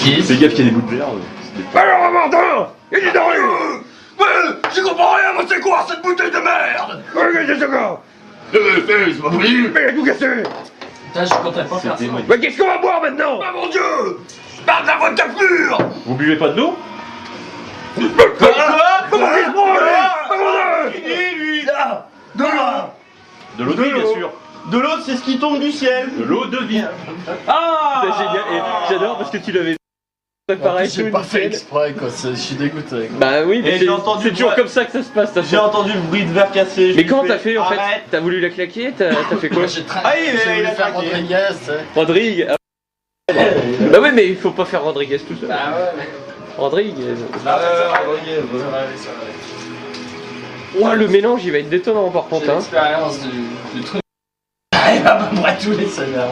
Vas-y. Fais gaffe qu'il y a des bouts de verre. Alors, Martin, il est dans rue. Mais j'y comprends rien, mais c'est quoi cette bouteille de merde? Regardez ce gars. C'est pas possible. Mais il a tout cassé. Putain, je comptais pas faire ça. Mais qu'est-ce qu'on va boire maintenant? Ah mon dieu! Parle de la vodka pure! Vous buvez pas de l'eau? Quoi? Comment il se prend, lui? lui. De l'eau! De l'eau de vie, bien sûr. De l'eau, c'est ce qui tombe du ciel. De l'eau de vie. Ah, C'est génial. Et j'adore parce que tu l'avais préparé. J'ai pas fait exprès quoi, je suis dégoûté. Quoi. Bah oui, mais Et j'ai entendu c'est toujours moi- comme ça que ça se passe. J'ai entendu le bruit de verre cassé. Mais comment t'as fait en fait? Arrête. T'as voulu la claquer? T'as fait quoi? J'ai très. Ah oui, mais j'ai il a voulu faire craqué. Rodriguez, tu sais. Rodrigue. Bah oui, mais il faut pas faire Rodriguez tout seul. Bah ouais, mais. Rodriguez. Rodriguez. Ouah, le mélange il va être détonnant par J'ai contre. Hein. l'expérience du truc. Ah, il va pas boire tous les seigneurs.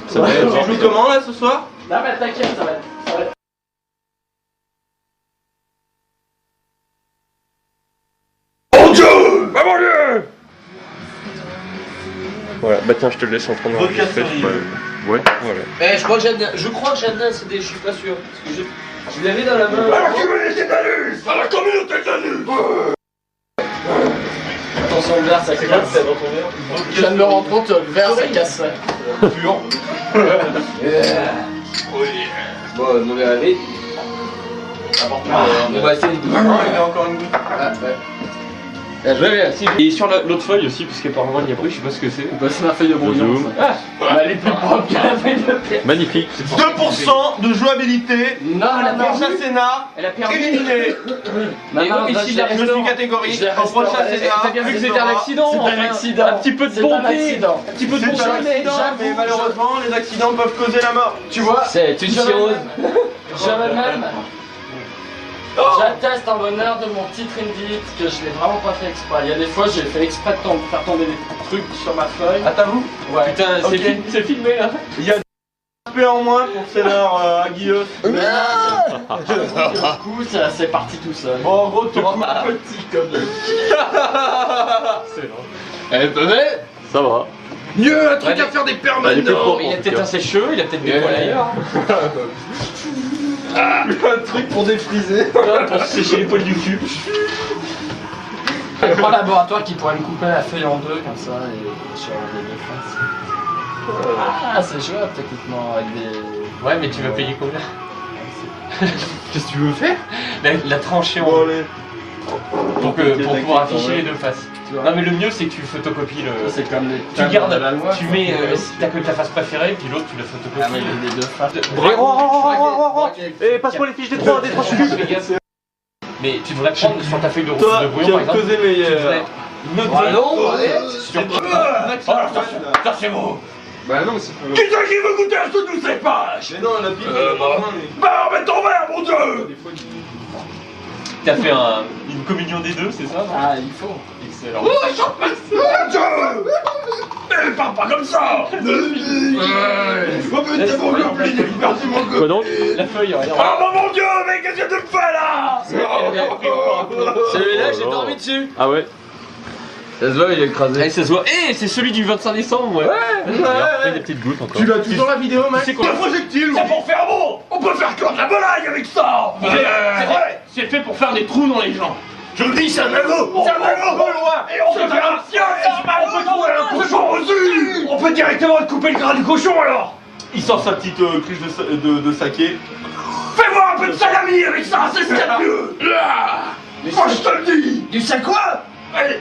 Ça va être- On joue comment là ce soir? Non, mais t'inquiète, ça va être. Mon dieu! Ah mon dieu! Voilà, bah tiens, je te le laisse en train de Vodka enregistrer. cerise. Ouais, voilà. Eh, je crois que Jeanne a CD, je suis pas sûr. Parce que je l'avais dans la main. À la communauté d'Anus! À la communauté d'Anus! Attention, le verre, ça casse. dans ton verre. Je viens de me rendre compte, le verre, ça casse. Pur. Bon, mon verre est vide. On va essayer de Il y a encore une goutte. Ah, ouais. Je vais bien, si. Et sur l'autre feuille aussi, parce qu'apparemment il y a pas, je sais pas ce que c'est. Bah, c'est ma feuille de brouillon. Zoom. ça. Bah, elle est plus propre que la feuille de pierre. Magnifique. 2% de jouabilité. Non, la Prochain Sénat. Elle a perdu. Éliminé. Maman, Et va, ici, je la l'ai Je restauré. suis catégorique. Je l'ai Au prochain restauré. Sénat. T'as bien vu que c'était un accident. C'est un enfin. accident. Un petit peu de C'est un bonté. accident. Un petit peu de C'est bonté. un accident, mais malheureusement, les accidents peuvent causer la mort. Tu vois, C'est une je cirrhose. même. J'atteste en bonheur de mon titre Indeed que je l'ai vraiment pas fait exprès. Il y a des fois, j'ai fait exprès de faire tomber des trucs sur ma feuille. À ta vous? Ouais. Putain, Ok. c'est filmé là. Il y a un peu en moins pour Sénat à Guilleus. Du coup, c'est parti tout seul. Bon, en gros, tu auras Petit comme Ça va. Mieux un truc à faire des Elle est plus permanents! propre. Il a peut-être un sèche-cheveux, il a peut-être des poils ailleurs. un truc pour défriser. Pour sécher les poils du cul. un grand laboratoire qui pourrait me couper la feuille en deux comme ça et sur les deux faces. Ah, c'est jouable techniquement avec des. Ouais, mais tu vas payer combien? Qu'est-ce que tu veux faire? La trancher en Bon, deux. allez. Pour pouvoir afficher les deux faces. Tu vois. Non, mais le mieux c'est que tu photocopies le. C'est comme les. Tu gardes, la loi. tu mets, t'as que ta face préférée, puis l'autre tu la Ah, mais photocopies. les deux faces. Eh, passe-moi les fiches des trois Mais tu devrais prendre sur ta feuille de Toi, brouillon qui par as exemple. causé tu devrais meilleur. noter non, allez. sur ça c'est beau. Bah non, mais c'est pas. Qui c'est qui veut goûter à ce doux cépage? Mais non, la pique. Bah, remets ton verre, mon dieu! T'as fait une communion des deux, c'est ça? Ah, il faut. Excellent. Mon dieu! Mais parle pas comme ça! Oh putain, mon gobelet, il a perdu mon gobelet! Quoi donc? La feuille, regarde. Oh mon dieu, mais qu'est-ce que tu me fais là? Celui-là, j'ai Oh, dormi dessus. Ah ouais? Ça se voit, il est écrasé. Eh, ça se voit. Eh, c'est celui du 25 décembre, ouais. Il y a des petites gouttes encore. Tu l'as toujours la vidéo, mec? C'est quoi? Un projectile! C'est pour faire bon! On peut faire que de la volaille avec ça! C'est vrai. C'est fait pour faire des trous dans les gens. Je le dis, c'est un anneau! C'est un anneau! Et on peut faire un sien! On peut trouver un cochon aussi! On peut directement couper le gras du cochon alors! Il sort sa petite cruche de saké. Fais-moi un peu de salami avec ça, c'est ce qu'il y a de mieux! Moi je te le dis! Tu sais quoi?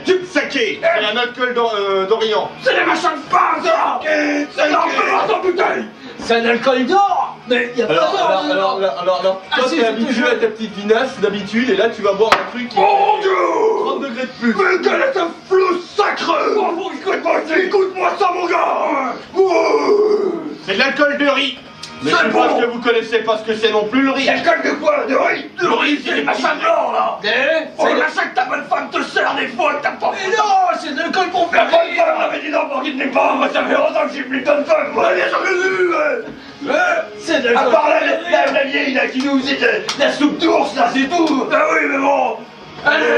Du saké. C'est un alcool d'Orient. C'est des machins de pain ça! C'est l'enfer dans bouteille! C'est un alcool d'or. Mais y a pas d'or dedans. Alors, Ah, toi si, t'es c'est habitué toujours- à ta petite vinasse d'habitude et là tu vas boire un truc qui est Mon dieu! 30 degrés de plus. Mais quel est ce flou sacré! Écoute-moi ça mon gars! C'est de l'alcool de riz. Mais C'est je pense bon. que vous connaissez pas ce que c'est non plus le riz. L'alcool de quoi? De riz? De riz, c'est les machins blancs là! Eh, C'est les machins que ta bonne femme te sert des fois que t'as pas. Mais non, c'est de l'alcool pour La faire bonne femme m'avait dit non pour qu'il ne l'ait pas, moi ça fait longtemps que j'ai plus de bonne femme, moi bien sûr que vu, C'est de à l'alcool. part la vieille là qui nous faisait de la soupe d'ours là, c'est tout! Ah oui mais bon!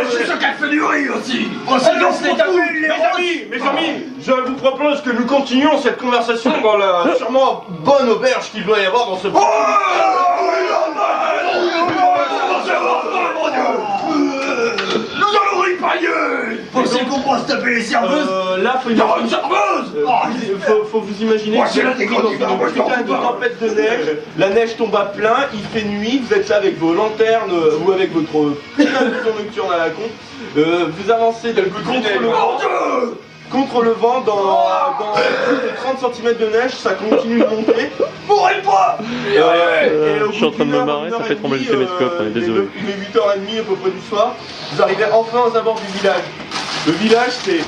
C'est ce qu'elle fait du riz aussi. Oh, c'est dans ce mes amis, je vous propose que nous continuions cette conversation dans la sûrement bonne auberge qu'il doit y avoir dans ce... Oh, nous allons ripailler. Pensez qu'on pourra se taper les serveuses? Là, faut une serveuse. faut vous imaginer Moi, que j'ai la dans dégoûtée, une moi, je t'en putain de parle. tempête de neige, la neige tombe à plein, il fait nuit, vous êtes là avec vos lanternes ou avec votre putain de vision nocturne à la con, vous avancez contre le vent dans plus de 30 cm de neige, ça continue de monter. Mourrez pas. Je suis en train de me marrer, ça fait trembler le télescope, on est désolé. Il est 8h30 à peu près du soir, vous arrivez enfin aux abords du village. Le village, c'est...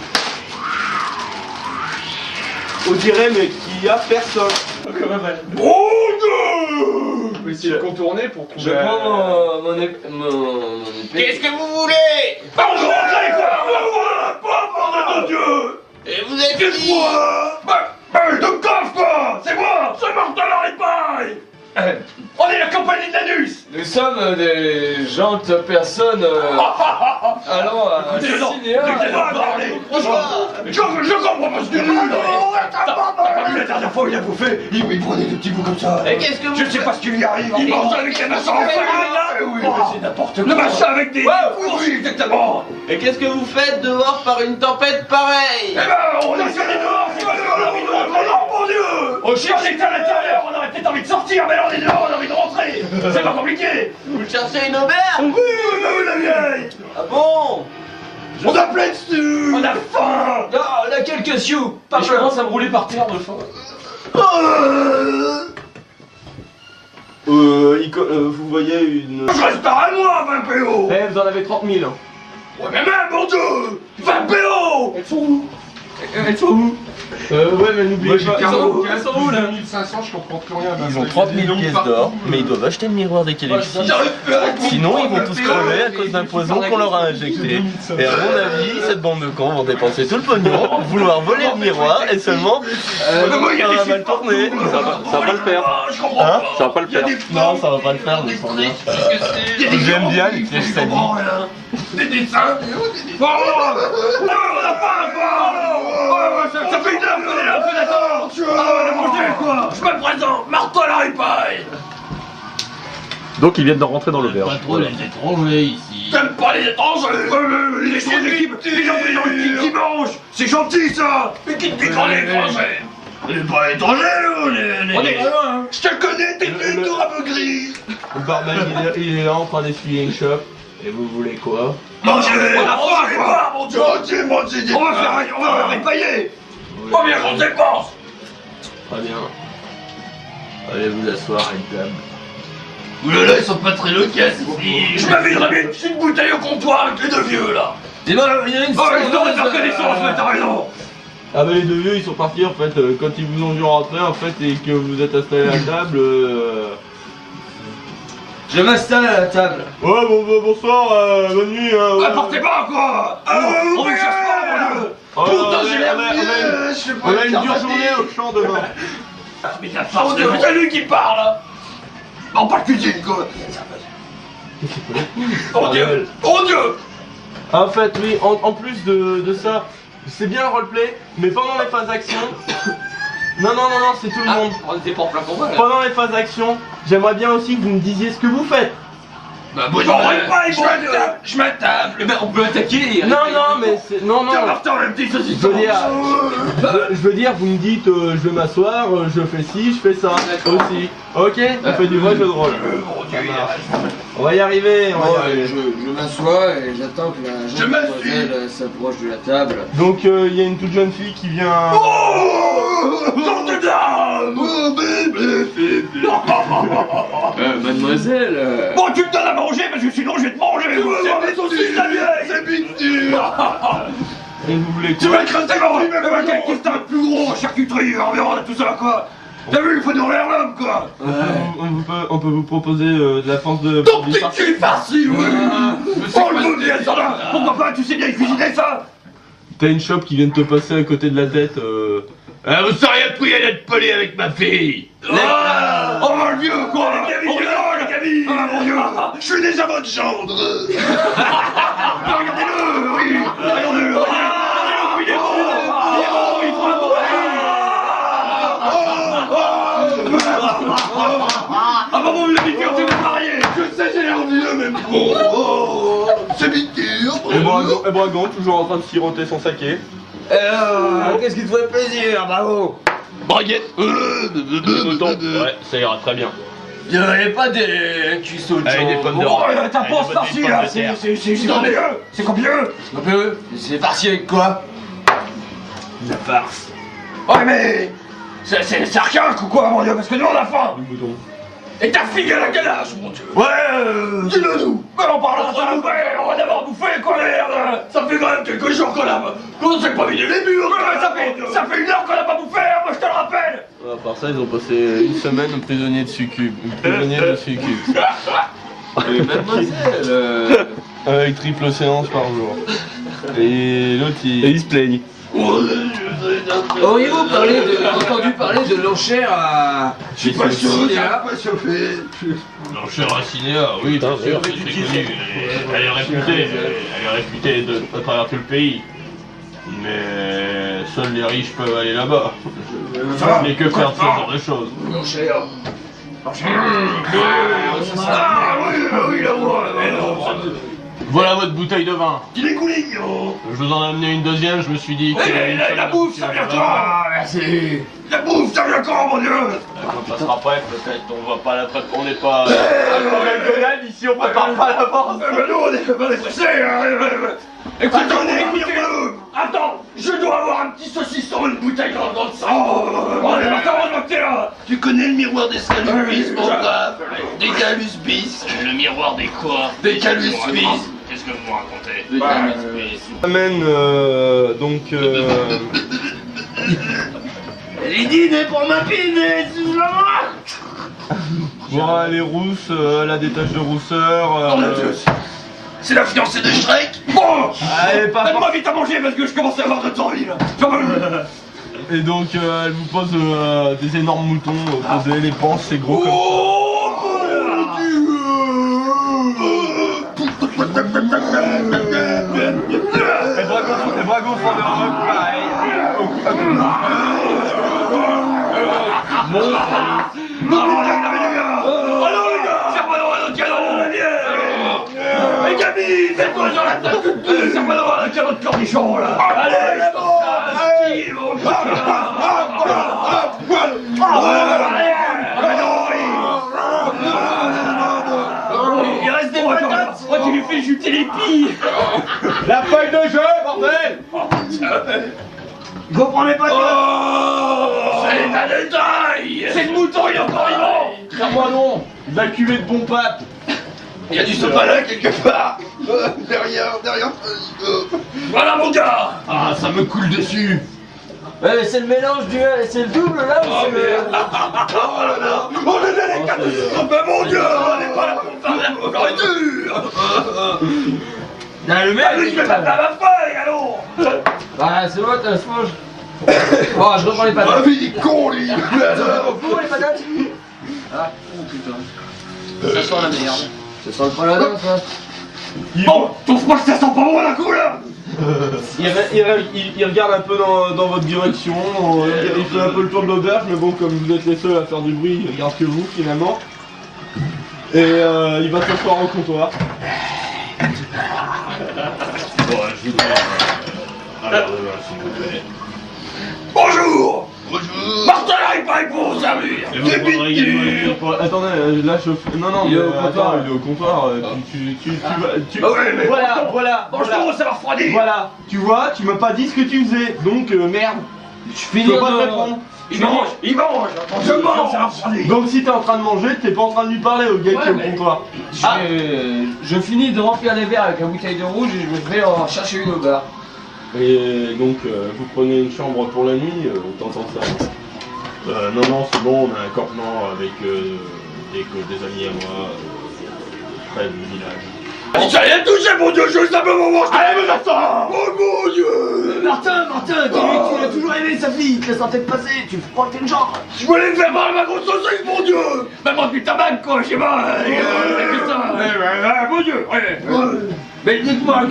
On dirait mais qu'il y a personne. Bon Dieu. On peut essayer de contourner pour trouver... Je prends mon épée. Qu'est-ce que vous voulez? Pardon, bordel de Dieu. Et vous êtes Qu'est-ce qui? de coffre quoi. C'est moi. C'est Martin Laripaille. On est la compagnie de l'anus. Nous sommes des gentes personnes allant à cinéma. Je comprends pas ce que tu dis. T'as pas vu la dernière fois où il a bouffé? Il prenait des petits bouts comme ça. Et qu'est-ce que vous... Je sais pas ce qui lui arrive. Il mange avec les machins en feu. Oui, mais c'est n'importe quoi. Le machin avec des oui, exactement. Et qu'est-ce que vous faites dehors par une tempête pareille? Eh ben, on est sur les dehors. Oh mon Dieu. On cherche à l'intérieur. On aurait peut-être envie de sortir, mais là on est dehors, on a envie de rentrer. C'est pas compliqué. Vous cherchez une auberge? Oui, la vieille. Ah bon? On a plein dessus. On a faim. Ah, on a quelques sioux. Je commence à me rouler par terre de faim. Vous voyez une... Je reste à moi, 20 PO. Eh, vous en avez 30 000. Ouais, mais même, mon Dieu. 20 PO. Elles sont où? Elles sont où? Ouais, mais n'oubliez pas. Ils sont où là 1500, je comprends plus rien. Ils ont 30 000 pièces d'or, mais ils doivent acheter le miroir dès qu'il est ici. Sinon, ils vont tous crever à cause d'un poison qu'on leur a injecté. Et à mon avis, cette bande de cons vont dépenser tout le pognon pour vouloir voler le miroir et seulement ça va mal tourner. Ça va pas le faire. Je comprends pas. Ça va pas le faire. Non, ça va pas le faire, je sens bien. J'aime bien les pièges saliques. Des dessins. Oh, on a faim, ça fait une heure qu'on est là, un peu d'attente. On a mangé quoi. Je me présente, Martin Laripaille. Donc ils viennent de rentrer dans l'auberge. les étrangers ici. T'aimes pas les étrangers. Les gens qui mangent. C'est gentil ça. Mais qui te dit qu'on est étrangers? On est pas étrangers, nous. On est loin. Je te connais, t'es une tour un peu grise. Le barman, il est là en train d'essuyer une chope. Et vous voulez quoi? Manger. On a faim, quoi, mon Dieu. On va faire répailler. Combien qu'on dépense? Très bien. Allez vous asseoir à une table. Oulala, ils sont pas très loquaces ici. Je m'aviserais bien une petite bouteille au comptoir avec les deux vieux là. Dis moi, il y a une Oh, ils devraient faire connaissance, mais t'as raison. Ah bah les deux vieux ils sont partis en fait quand ils vous ont vu rentrer en fait et que vous êtes installés à la table. Je m'installe à la table. Ouais bon bah, bonsoir, bonne nuit hein. Apportez pas quoi. On me cherche pas, mon Dieu. Putain, j'ai l'air mieux. On a une dure journée au champ demain. Mais la farce, c'est lui qui parle. On parle cuisine quoi. Oh Dieu. Oh Dieu. En fait oui, en plus de ça, c'est bien le roleplay, mais pendant les phases action... Non, c'est tout le monde. On était pas en plein combat là. Pendant les phases d'action, j'aimerais bien aussi que vous me disiez ce que vous faites. Bah, moi, Je m'attable. Eh ben, on peut attaquer. Non, mais c'est... Non. Tiens, Martin, le petit saucisson. Je veux dire, vous me dites, je vais m'asseoir, je fais ci, je fais ça. Aussi. Ok, on fait du vrai jeu de rôle. Mon Dieu, On va y arriver, Je m'assois et j'attends que la jeune demoiselle s'approche de la table. Donc, il y a une toute jeune fille qui vient... Sortez de là. Mademoiselle. Bon, tu me donnes à manger parce que sinon je vais te manger. C'est des saucisses, la vieille. C'est bite. Et vous voulez Tu quoi? vas écraser moi. Qu'est-ce que t'as de plus gros? Charcuterie, environ, tout ça quoi. T'as vu, il faut nourrir l'homme quoi. On peut vous proposer de la force de... Ton petit cul farci, oui. Oh le bien ça va. Pourquoi pas, tu sais bien cuisiner ça. T'as une chope qui vient de te passer à côté de la tête. Vous seriez prié d'être poli avec ma fille. Oh le vieux quoi. On rigole. vie. Ah mon Dieu, je suis déjà votre gendre. Regardez-le, oui, regardez-le. Il est bon, il prend un bon ah maman, la piqûre, tu m'es marié. Je sais, j'ai l'air vieux, mais bon. C'est piqûre. Et Bragon, toujours en train de siroter son saké. Qu'est-ce qui te ferait plaisir, bravo? Braguette. Ouais, ça ira très bien. Il n'y avait pas des cuisseaux de Avec des pommes de Oh, terre. ta panse farcie là, c'est combien? C'est combien? C'est parti avec quoi? La farce. Ouais mais... C'est archaïque ou quoi, mon Dieu, parce que nous on a faim. Du mouton. Et ta fille elle a quel âge, mon Dieu? Ouais, dis-le nous. Mais on parle de ça après, on va d'abord bouffer quoi, merde. Ça fait quand même quelques jours qu'on a... Qu'on s'est pas vidé les murs. Ça fait 1 heure qu'on a pas bouffé, moi je te le rappelle. À part ça, ils ont passé une semaine prisonniers de succube. Prisonniers de succube. Mademoiselle, Avec triple séance par jour. Et l'autre, il se plaigne. Auriez-vous entendu parler de l'enchère à... Je suis pas Cinéa? L'enchère à Cinéa, oui, bien sûr, c'est connu. Elle est réputée à travers tout le pays. Mais seuls les riches peuvent aller là-bas. Mais que faire de ce genre de choses? L'enchère. Ah oui, la voix, mais non. Voilà votre bouteille de vin. Il est coulé, Je vous en ai amené une deuxième, je me suis dit que... la bouffe, ça vient quand? Merci. La bouffe, ça vient quand, mon Dieu? On passera après, peut-être, on va pas la préparer, on n'est pas... McDonald's, ici on prépare pas l'avance. Mais nous, on est pressés, Écoutez, attends, je dois avoir un petit saucisson, une bouteille dans le sang. On est partant, t'es là. Tu connais le miroir des Calus mon gars? Des Calus bis. Le miroir des quoi? Des Calus bis. Qu'est-ce que vous me racontez? Des Calus bis. Amène donc... Les dîners pour ma pine, excuse-moi. Voilà, elle est rousse, elle a des taches de rousseur. Oh mon Dieu, c'est la fiancée de Shrek. Bon, Elle est pas donne-moi vite à manger parce que je commence à avoir de temps, là. Et donc elle vous pose des énormes moutons posés, les panses, c'est gros comme ça. Oh mon Dieu. Et Bragon font des remarques pareil. Allons les gars, serre-moi dans un canon, la bière. Et Camille, fais-toi sur la tête, serre-moi dans un canon de cornichons, là. Allez, il reste des patates. Moi, tu lui fais juter les pilles. La feuille de jeu, bordel! Vous comprenez pas? C'est un détail. C'est le mouton, il est encore vivant. Serre-moi non! La cuvée de bon pâte! Il y a du sopalin quelque part. Derrière. Voilà mon gars. Ah, ça me coule dessus. Ouais, mais c'est le mélange du... C'est le double là ou c'est le... Oh là là. On est dans les catastrophes, mais mon Dieu, on n'est pas là pour faire la nourriture. Non, le mec... Allez, je vais pas à ma feuille, allons. Ah, c'est bon, t'as se mange. Bon, je reprends les Ah patates. mais il est con, lui. Pour les patates. Ah, oh putain. Ça sent la merde. Ça sent le paladin, ça. Bon, trouve-moi que ça sent pas bon d'un coup, là. Il regarde un peu dans votre direction, il fait un peu le tour de l'auberge, mais bon, comme vous êtes les seuls à faire du bruit, il regarde que vous finalement. Et il va s'asseoir au comptoir. Bon, je voudrais... Alors, s'il vous plaît. Bonjour. Martin n'arrive pas pour vous servir. Et vous prendrez également une... Attendez, là je... Non, Il est au attends, comptoir. il est au comptoir, Ah ouais, mais Voilà, bonjour, ça va refroidir. Voilà, tu vois, tu m'as pas dit ce que tu faisais, donc merde. Je Je finis peux pas te de... répondre. Il mange. Je mange, ça va refroidir. Donc si t'es en train de manger, t'es pas en train de lui parler au gars qui est au mais- comptoir. Je finis de remplir les verres avec la bouteille de rouge et je vais en chercher une au bar. Et donc vous prenez une chambre pour la nuit, t'entends ça. Non, c'est bon, on a un campement avec des amis à moi, près du village. J'ai rien touché, mon Dieu, je veux simplement voir. Allez, mais attends. Oh mon Dieu. Martin, tu l'as toujours aimé sa fille, tu la sentais passer, tu prends tes genre. Je voulais me faire mal à ma grosse saucisse, mon Dieu. Bah, moi, du tabac, quoi, je sais pas. Mon Dieu, ouais. Mais dites-moi,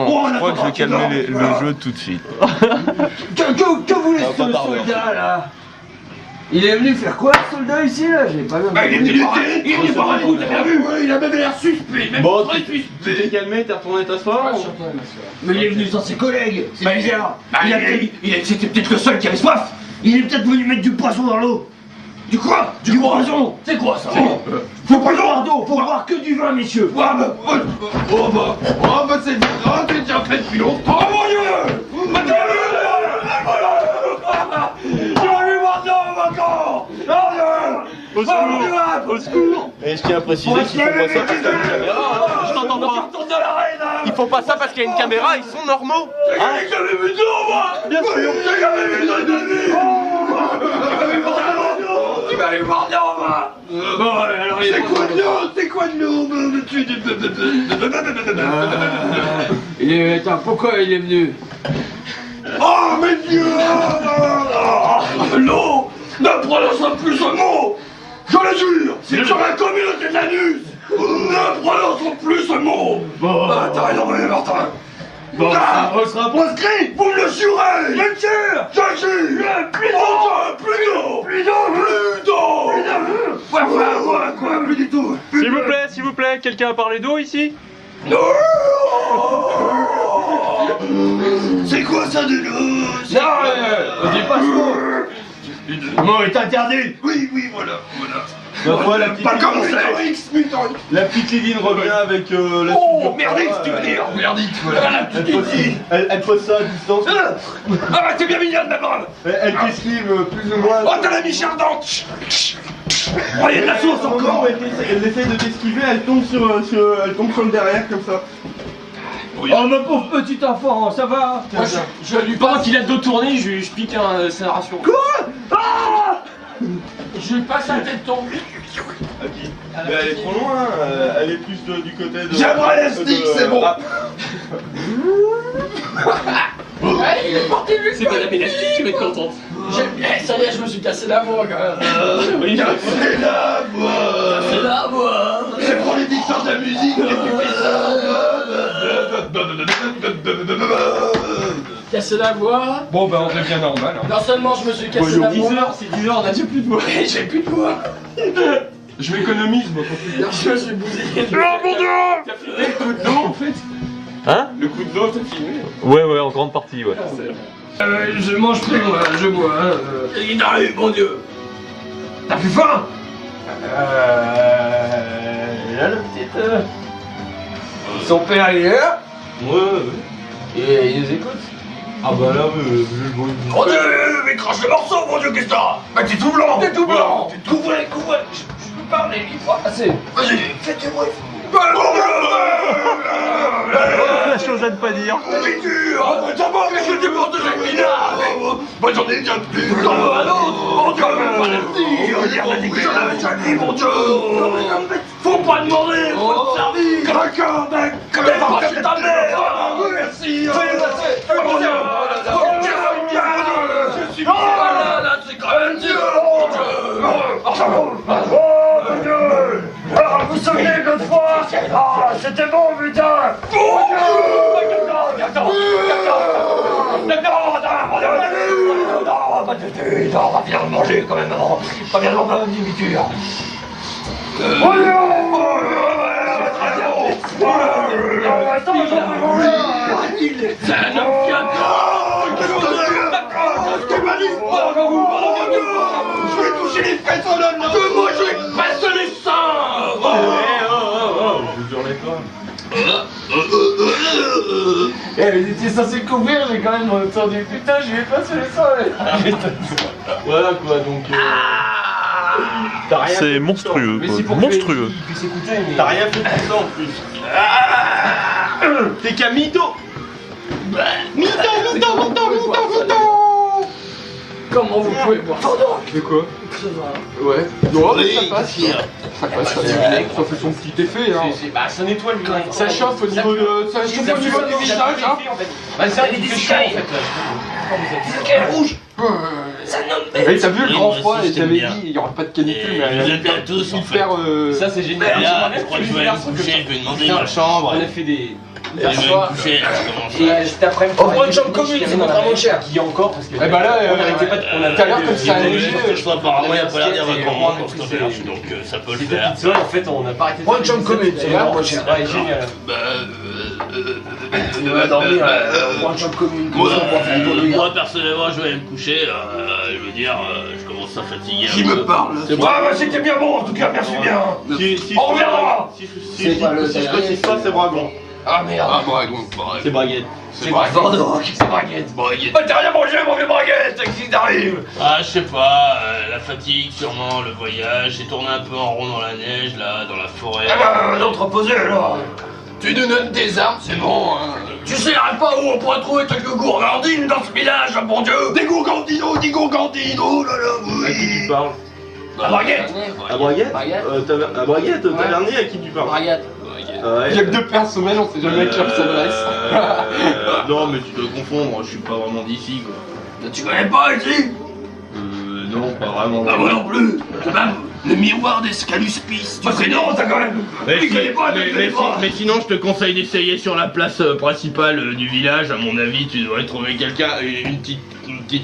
Bon, je crois que je vais calmer le jeu tout de suite. Que voulait ce soldat là? Il est venu faire quoi, ce soldat ici là? J'ai pas vu. Il est venu voir un coup, t'as bien vu? Il a même l'air suspect, même très suspect. Tu t'es calmé, t'es retourné t'asseoir? Mais il est venu sans ses collègues, c'est bizarre. C'était peut-être le seul qui avait soif. Il est peut-être venu mettre du poisson dans l'eau. Du quoi? Du poison. C'est quoi ça? Faut pas boire d'eau, faut boire que du vin, messieurs. Oh bah c'est bien, t'es déjà fait depuis longtemps. Oh mon Dieu. Au secours! Et je tiens à préciser qu'ils font pas ça parce qu'il y a une caméra, hein. Je t'entends pas! Ils font pas ça parce qu'il y a une caméra, ils sont normaux! J'ai jamais vu de l'eau, moi! Bien sûr! J'ai jamais vu de l'eau! Tu vas aller voir de l'eau, moi! Bon, alors c'est quoi de l'eau? C'est quoi de l'eau? Attends, pourquoi il est venu? Oh, mais Dieu! L'eau ne prononce plus ce mot! Je le jure! C'est sur la communauté de l'anus! Ne prononce plus ce mot! T'as raison, Martin! Bon, ça sera proscrit! Vous me le jurez! Bien sûr! Je jure! Plus d'eau! Plus d'eau! Plus d'eau! Plus d'eau! Quoi? Plus du tout! S'il vous plaît, quelqu'un a parlé d'eau ici? Non! C'est quoi ça de l'eau? Non, on dit pas ce mot! Le mot est interdit! Oui, voilà. Voilà, Pas comme ça! la petite Lydine revient avec la Oh, merdique, tu veux dire! Merdique, voilà la petite Lydine! Elle pose ça à distance. Ah bah t'es bien mignonne, ma grande! Elle t'esquive plus ou moins. Oh, t'as la miche ardente! Oh, il y a de la sauce encore! Elle essaye de t'esquiver, elle tombe sur le derrière comme ça. Oh, ma pauvre petite enfant, ça va? Moi, je lui pendant qu'il a le dos tourné, je pique sa ration. Quoi? Ah! Je lui passe un téton. Mais elle est trop loin, elle est plus du côté de. J'aimerais l'élastique, c'est bon! Il est parti lui. C'est madame élastique qui va être contente. Ça y est, je me suis cassé la voix quand même. Cassez la voix! C'est la voix. C'est pour les dicteurs de la musique que tu fais ça! Casser la voix. Bon, bah on devient normal. Hein. Non seulement je me suis cassé la voix. C'est 10h, on a déjà plus de voix. J'ai plus de voix. Je m'économise, moi. Je me suis bousillé. Oh mon Dieu! T'as filmé le coup de l'eau en fait. Hein? Le coup de l'eau, t'as filmé. Ouais, en grande partie, ouais. Je mange plus, moi, je bois. Il arrive, mon Dieu! T'as plus faim? Là, la petite. Son père il est là? Ouais. Et il nous écoute? Ah bah là, vu le bruit. Mon Dieu! Mais crache le morceau, mon Dieu, qu'est-ce que t'as? Bah, t'es tout blanc! T'es tout blanc! Couvrez! Je peux parler, libre! Assez. Vas-y, faites du bruit! La chose à ne pas dire. C'est dur! T'as pas qu'est-ce que tu penses de Jacques Minard? Moi j'en ai déjà plus! J'en veux un autre! Mon Dieu! J'en avais déjà dit, mon Dieu! Faut pas demander! Faut te servir! Quelqu'un, mec! C'est ta mère! Merci! Je suis bien! Là, c'est quand même dur! Mon Dieu! Oh, mon Dieu! Ah, vous souvenez l'autre fois? Ah, c'était bon, putain! Mon Dieu! On va bien manger quand même avant. Pas bien manger une diminuture. C'est un homme qui a... Je vais toucher les fesses en homme. Moi je vais passer les seins. Je vous jure les femmes. Il était censé couvrir, j'ai quand même entendu. Putain, je vais passer le sang. Voilà quoi, donc. T'as rien C'est fait monstrueux, Mais quoi. c'est pour Monstrueux. qu'il puisse écouter. Mais... T'as rien fait de ça en plus. T'es qu'un mytho. Comment vous pouvez boire ça? De quoi? Ouais. Non, mais ça passe. Ça passe, ça fait son petit effet, hein. Bah, ça nettoie le visage. Ça chauffe au niveau de... Ça chauffe au niveau du visage, hein. Bah, c'est ça qui fait chaud, en fait. Quel rouge. Et t'as vu le grand froid, et t'avais dit, il y aura pas de canicule, mais vous êtes bien tous, en fait. hyper... Ça, c'est génial. Là, je crois que je vais aller me coucher, je vais demander ma chambre. On a fait des... Je vais me coucher, là, je commence. Et cet après-midi, On prend une chambre commune, c'est vraiment cher. Qui encore parce que... Eh bah là, on n'arrêtait pas de... tout à l'heure, comme ça a neigé... Je crois apparemment, il n'y a pas l'air d'y avoir grand monde dans cette auberge, donc ça peut le C'était faire. pizza, en fait, on n'a pas arrêté de... Prends une chambre commune, c'est vraiment moins cher. Ouais, génial. Tu vas dormir, prends une chambre commune. Comme ça, on pourra faire une tour de garde. Moi, personnellement, je vais aller me coucher. Je veux dire, je commence à fatiguer. Qui me parle? Ah bah c'était bien bon, en tout cas, merci bien. On reviendra. Si je précise pas, c'est Bragon. Ah merde. Ah, Bragon, pareil. C'est Braguette. C'est Bragon. C'est Braguette. Ah, t'as rien mangé, mon vieux Braguette, qu'est-ce qui t'arrive? Ah, je sais pas, la fatigue sûrement, le voyage, j'ai tourné un peu en rond dans la neige, là, dans la forêt. Ah bah, donc reposer alors. Tu nous donnes des armes, c'est bon, hein. Tu sais pas où on pourrait trouver quelques gourgandines dans ce village, bon Dieu. Des gourgandines, oh là là, À qui tu oui. parles? À Braguette. À Braguette? Braguette. À Braguette, au tavernier, à qui tu parles? Braguette. Ouais. Il y a que 2 personnels, on sait jamais à qui on s'adresse. Non, mais tu dois confondre, je suis pas vraiment d'ici, quoi. Tu connais pas ici? Non, pas vraiment. Bah moi non plus. Même le miroir d'Escaluspis. Bah c'est non, t'as quand même. Tu connais pas, tu connais pas. Mais sinon, je te conseille d'essayer sur la place principale du village. À mon avis, tu devrais trouver quelqu'un, une petite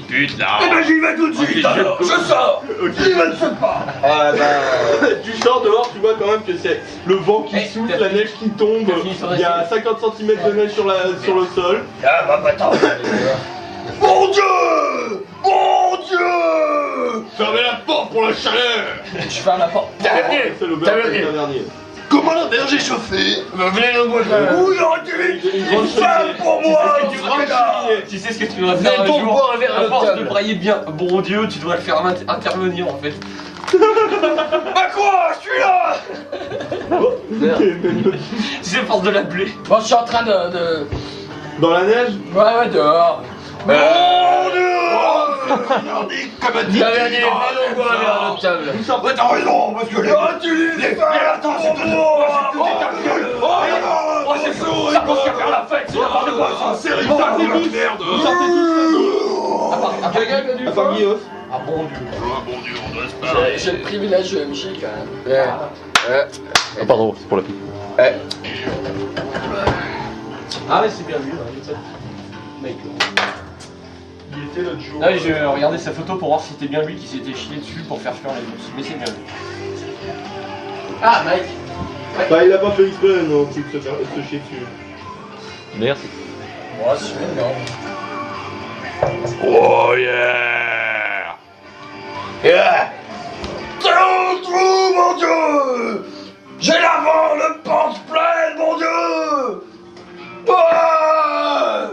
pute là. Eh ben j'y vais tout de suite alors. Je sors. J'y vais de ce pas. Ah bah, tu sors dehors, tu vois quand même que c'est le vent qui Hey, souffle, t'as la fini- neige qui tombe, t'as fini sur la il y a 50 cm de neige sur le sol. Ah bah attends. Mon Dieu! Mon Dieu! Fermez la porte pour la chaleur. Je ferme la porte. C'est l'auberge du tavernier. Comment la berge est chauffée? Venez nous voir. Où aurait-tu une femme pour moi? Tu sais ce que tu devrais faire un pour jour, boire un verre à à force table. de brailler bien, bon Dieu, tu devrais le faire intervenir en fait. Bah quoi? Je suis là! Tu sais, force de l'appeler. Bon, je suis en train de... Dans la neige? Ouais, dehors. Mon Dieu! Nordique comme un Tavernier, allons boire un verre à table. Ouais, t'as raison, parce que les... Oh, tu les fais! Attends, c'est tout! Oh, c'est fou! Ça pense qu'à faire la fête! C'est n'importe quoi, ça! C'est Vous sortez tous! merde! Vous sortez tous! Quelqu'un qui a du À part feu? Guillaume. Ah bon Dieu. Oh mon Dieu, on doit se parler. J'ai le privilège de MJ quand même. Ah pardon, c'est pour la pipe. Ah ouais, c'est bien vu, hein, mec. Il était l'autre jour. Là, j'ai regardé sa photo pour voir si c'était bien lui qui s'était chié dessus pour faire fuir les monstres. Mais c'est bien lui. Ah, Mike. Bah, il a pas fait exprès non plus de se chier dessus. Merci. Ouais, c'est non. Oh yeah! Yeah! Trop trou, mon Dieu! J'ai l'avant, le pense plein, mon Dieu! Ah!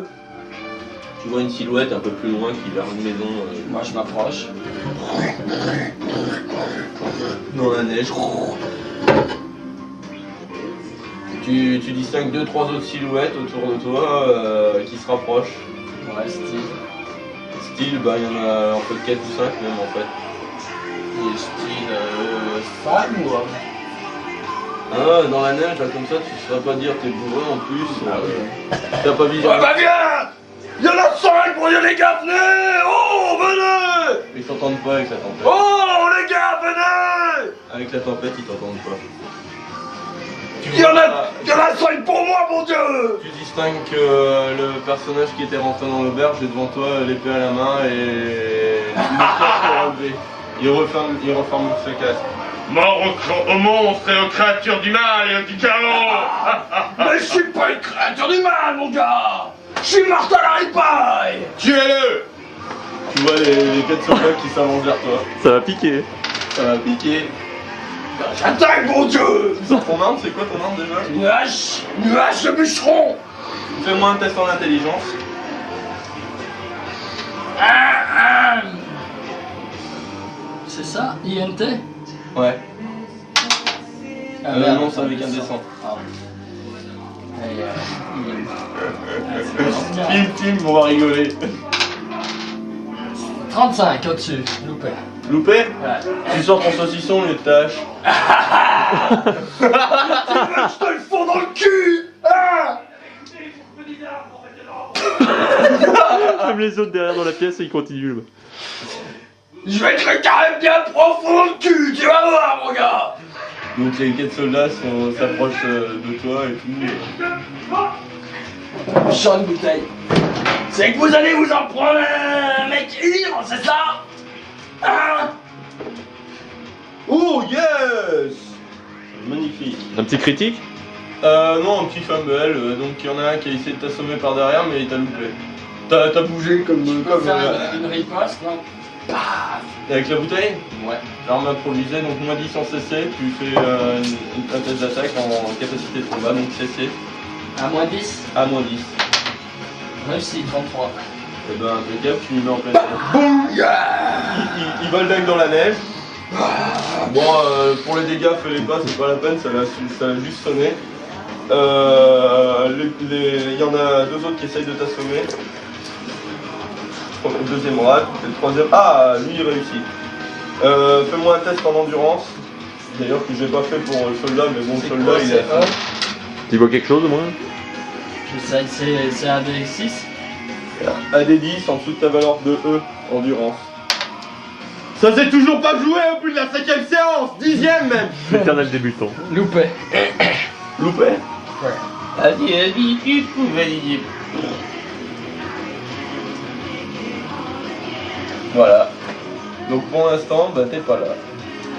Tu vois une silhouette un peu plus loin qui vers une maison Moi, je m'approche. dans la neige. Tu distingues 2-3 autres silhouettes autour de toi qui se rapprochent. Ouais, style. Style, bah il y en a en fait 4 ou 5 même en fait. Et style, Femme ou homme? ah, dans la neige, là, comme ça, tu saurais pas dire t'es bourré en plus. T'as pas visé. Ah bah viens! Y'en a 5 pour dire les gars, venez! Oh, venez! Ils t'entendent pas avec la tempête. Oh, les gars, venez! Avec la tempête, ils t'entendent pas. Y'en a 5 pour moi, mon Dieu! Tu distingues que le personnage qui était rentré dans l'auberge est devant toi, l'épée à la main et le casque relevé. Il referme ce casque. Mort aux monstres et aux créatures du mal et du chaos! Mais je suis pas une créature du mal, mon gars! Je suis Martin Laripaille! Tuez-le! Tu vois les 4 soldats qui s'avancent vers toi. Ça va piquer. Ça va piquer. J'attaque, mon Dieu! Ton arme, c'est quoi ton arme déjà? Une hache de bûcheron! Fais-moi un test en intelligence. C'est ça, INT? Ouais. Ah, Non, c'est avec un descente. Et, Tim, on va rigoler. 35 au-dessus, loupé. Loupé? Ouais. Tu sors ton saucisson au lieu de tâche. Je te le fous dans le cul. Ah. Comme les autres derrière dans la pièce et ils continuent. Je vais te le carré bien profond dans le cul, tu vas voir mon gars. Donc les 4 soldats s'approchent de toi et tout. Je sors une bouteille. C'est que vous allez vous en prendre un mec ivre, c'est ça? Hein? Oh yes! Magnifique. Un petit critique? Non, un petit fumble, donc il y en a un qui a essayé de t'assommer par derrière mais il t'a loupé. T'as bougé comme... Une riposte, non? Avec la bouteille? Ouais. Arme improvisée, donc moins 10 en CC, tu fais un test d'attaque en capacité de combat, donc CC. À moins 10? À moins 10. Réussi, 33. Et ben impeccable, tu lui mets en pleine tête. Boum! Il vole dingue dans la neige. Bon, pour les dégâts, fais-les pas, c'est pas la peine, ça a juste sonné. Il y en a 2 autres qui essayent de t'assommer. Le deuxième rate, et le troisième... Ah, lui il réussit. Fais-moi un test en endurance. D'ailleurs que j'ai pas fait pour le soldat, mais bon, le soldat il est... Tu vois quelque chose au moins? C'est un D6? Un des 10 en dessous de ta valeur de E, endurance. Ça s'est toujours pas joué au plus de la 5ème séance, 10ème même. L'éternel débutant. Loupé. Loupé? Ouais. Vas-y, tu peux valider. Voilà. Donc pour l'instant, bah t'es pas là.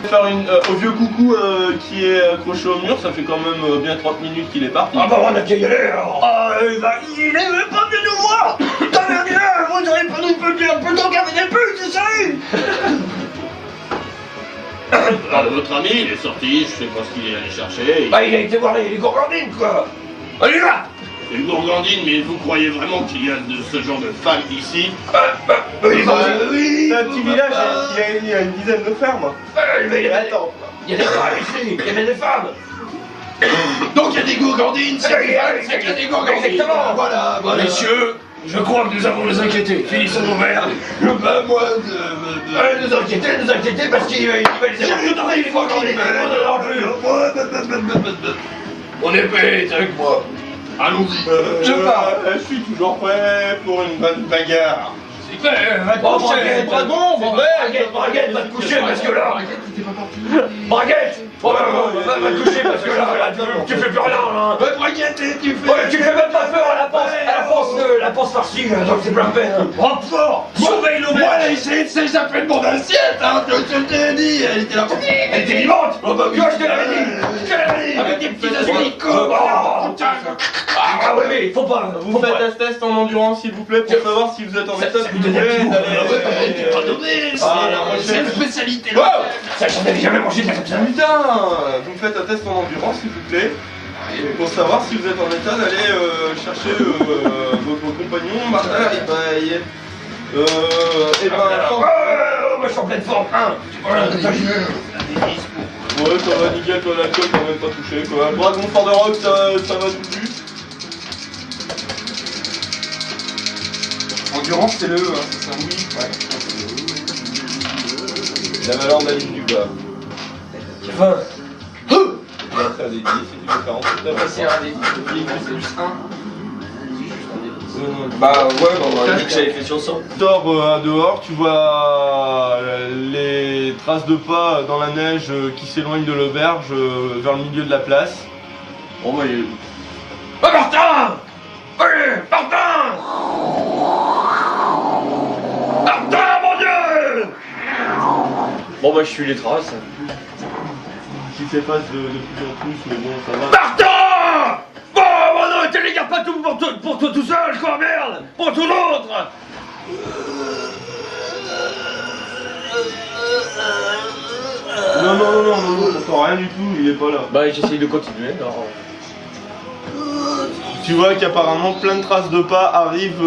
Faire au vieux coucou qui est accroché au mur, ça fait quand même bien 30 minutes qu'il est parti. Ah bah on a qu'à y aller alors. Il est même pas venu nous voir. T'as merde, vous auriez pas nous peu temps qu'avec des putes, c'est ça? Votre ami, il est sorti, je sais pas ce qu'il est allé chercher. Bah il a été voir les gourgandines quoi. Allez là. Une gourgandine, mais vous croyez vraiment qu'il y a de ce genre de femmes ici? Oui, C'est un petit village, il y a une dizaine de fermes. mais attends. Il y a des femmes ici, il y a des femmes. Donc il y a des gourgandines, c'est qu'il y a des gourgandines. Exactement. Voilà. Messieurs, je crois que nous avons nous inquiéter. Finissons nos verres. Ben moi, Nous inquiéter parce qu'il va les avoir. Il faut qu'il On est prêt, t'es avec moi. allons-y. Je pars. Je suis toujours prêt pour une bonne bagarre. Va te coucher. Braguette, va te coucher parce que là. Braguette, va te coucher parce que là, tu fais plus rien là. Braguette, tu fais... Ouais, tu fais même pas peur à la panse farcie, donc c'est plein de peine. Rentre fort, surveille l'eau. Moi, elle a essayé de s'échapper de mon assiette, hein, je te l'ai dit, elle était là. Elle était vivante. Tu vois, je te l'avais dit. Avec des petits asticots. Ah ouais, mais il faut pas. Vous faites un test en endurance s'il vous plaît pour savoir si vous êtes en état s'il vous plaît d'aller... C'est une spécialité. Ça, j'en avais jamais mangé de la comme ça. Putain, vous me faites un test en endurance s'il vous plaît pour savoir si vous êtes en état d'aller chercher votre compagnon Martin Ripaille. Et ben... Moi je suis en pleine forme. Ouais, ça va nickel, toi l'alcool t'as même pas touché quoi. Dragon Fort de Rock, ça va tout de suite. Endurance, c'est le E, hein, c'est ça? Oui, ouais. La valeur de la ligne du bas. 20. C'est un des 10, c'est du 40. C'est un des 10, c'est plus 1. Bah ouais, on a dit que j'avais fait sur 100. Sors dehors, tu vois les traces de pas dans la neige qui s'éloignent de l'auberge vers le milieu de la place. Bon bah il... Oh Martin! Allez, Martin! Martin, mon Dieu! Bon bah je suis les traces. Qui s'efface de plus en plus, mais bon ça va. Martin! Bon, non, tu les gardes pas tout pour toi tout seul, quoi, merde! Pour tout l'autre! Non, t'entends rien du tout, il est pas là. Bah j'essaye de continuer alors. Tu vois qu'apparemment plein de traces de pas arrivent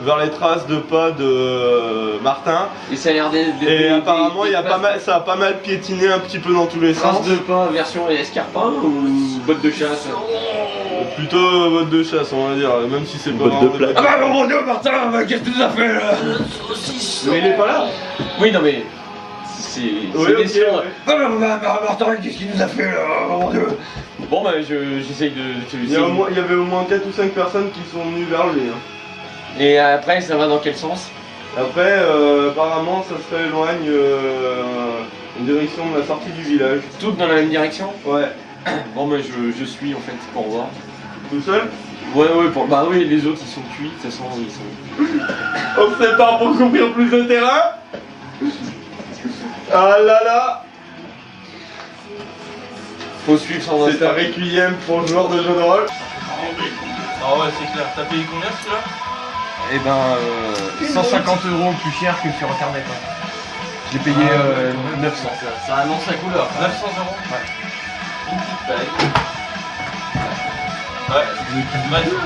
vers les traces de pas de Martin. Et ça a l'air Et apparemment il y a pas mal, ça a pas mal piétiné un petit peu dans tous les sens. Traces de pas version escarpin ou botte de chasse? Plutôt botte de chasse, on va dire, même si c'est pas Botte de vraiment plaque. Ah bah mon dieu, Martin, qu'est-ce que tu nous as fait là? Mais il est pas là. Oui, non mais. C'est Oui, des ok, sûr. ouais. Ah bah Martin, qu'est-ce qu'il nous a fait là? Oh, mon dieu. Bon, bah, j'essaye de te Il y avait au moins 4 ou 5 personnes qui sont venues vers lui. Hein. Et après, ça va dans quel sens? Après, apparemment, ça se rééloigne en direction de la sortie du village. Toutes dans la même direction? Ouais. Bon, bah, je suis en fait pour voir. Tout seul? Ouais, bah oui, les autres ils sont cuits, de toute façon, ils sont. On se sépare pour couvrir plus de terrain. Ah là là. Faut suivre sans C'est un requiem pour le joueur de jeu de rôle. Ah ouais, c'est clair. T'as payé combien celui-là? Eh ben, 150 € plus cher que sur internet. Hein. J'ai payé 900. Ça annonce la couleur. 900 €. Ouais. Une petite taille. Ouais, Manu.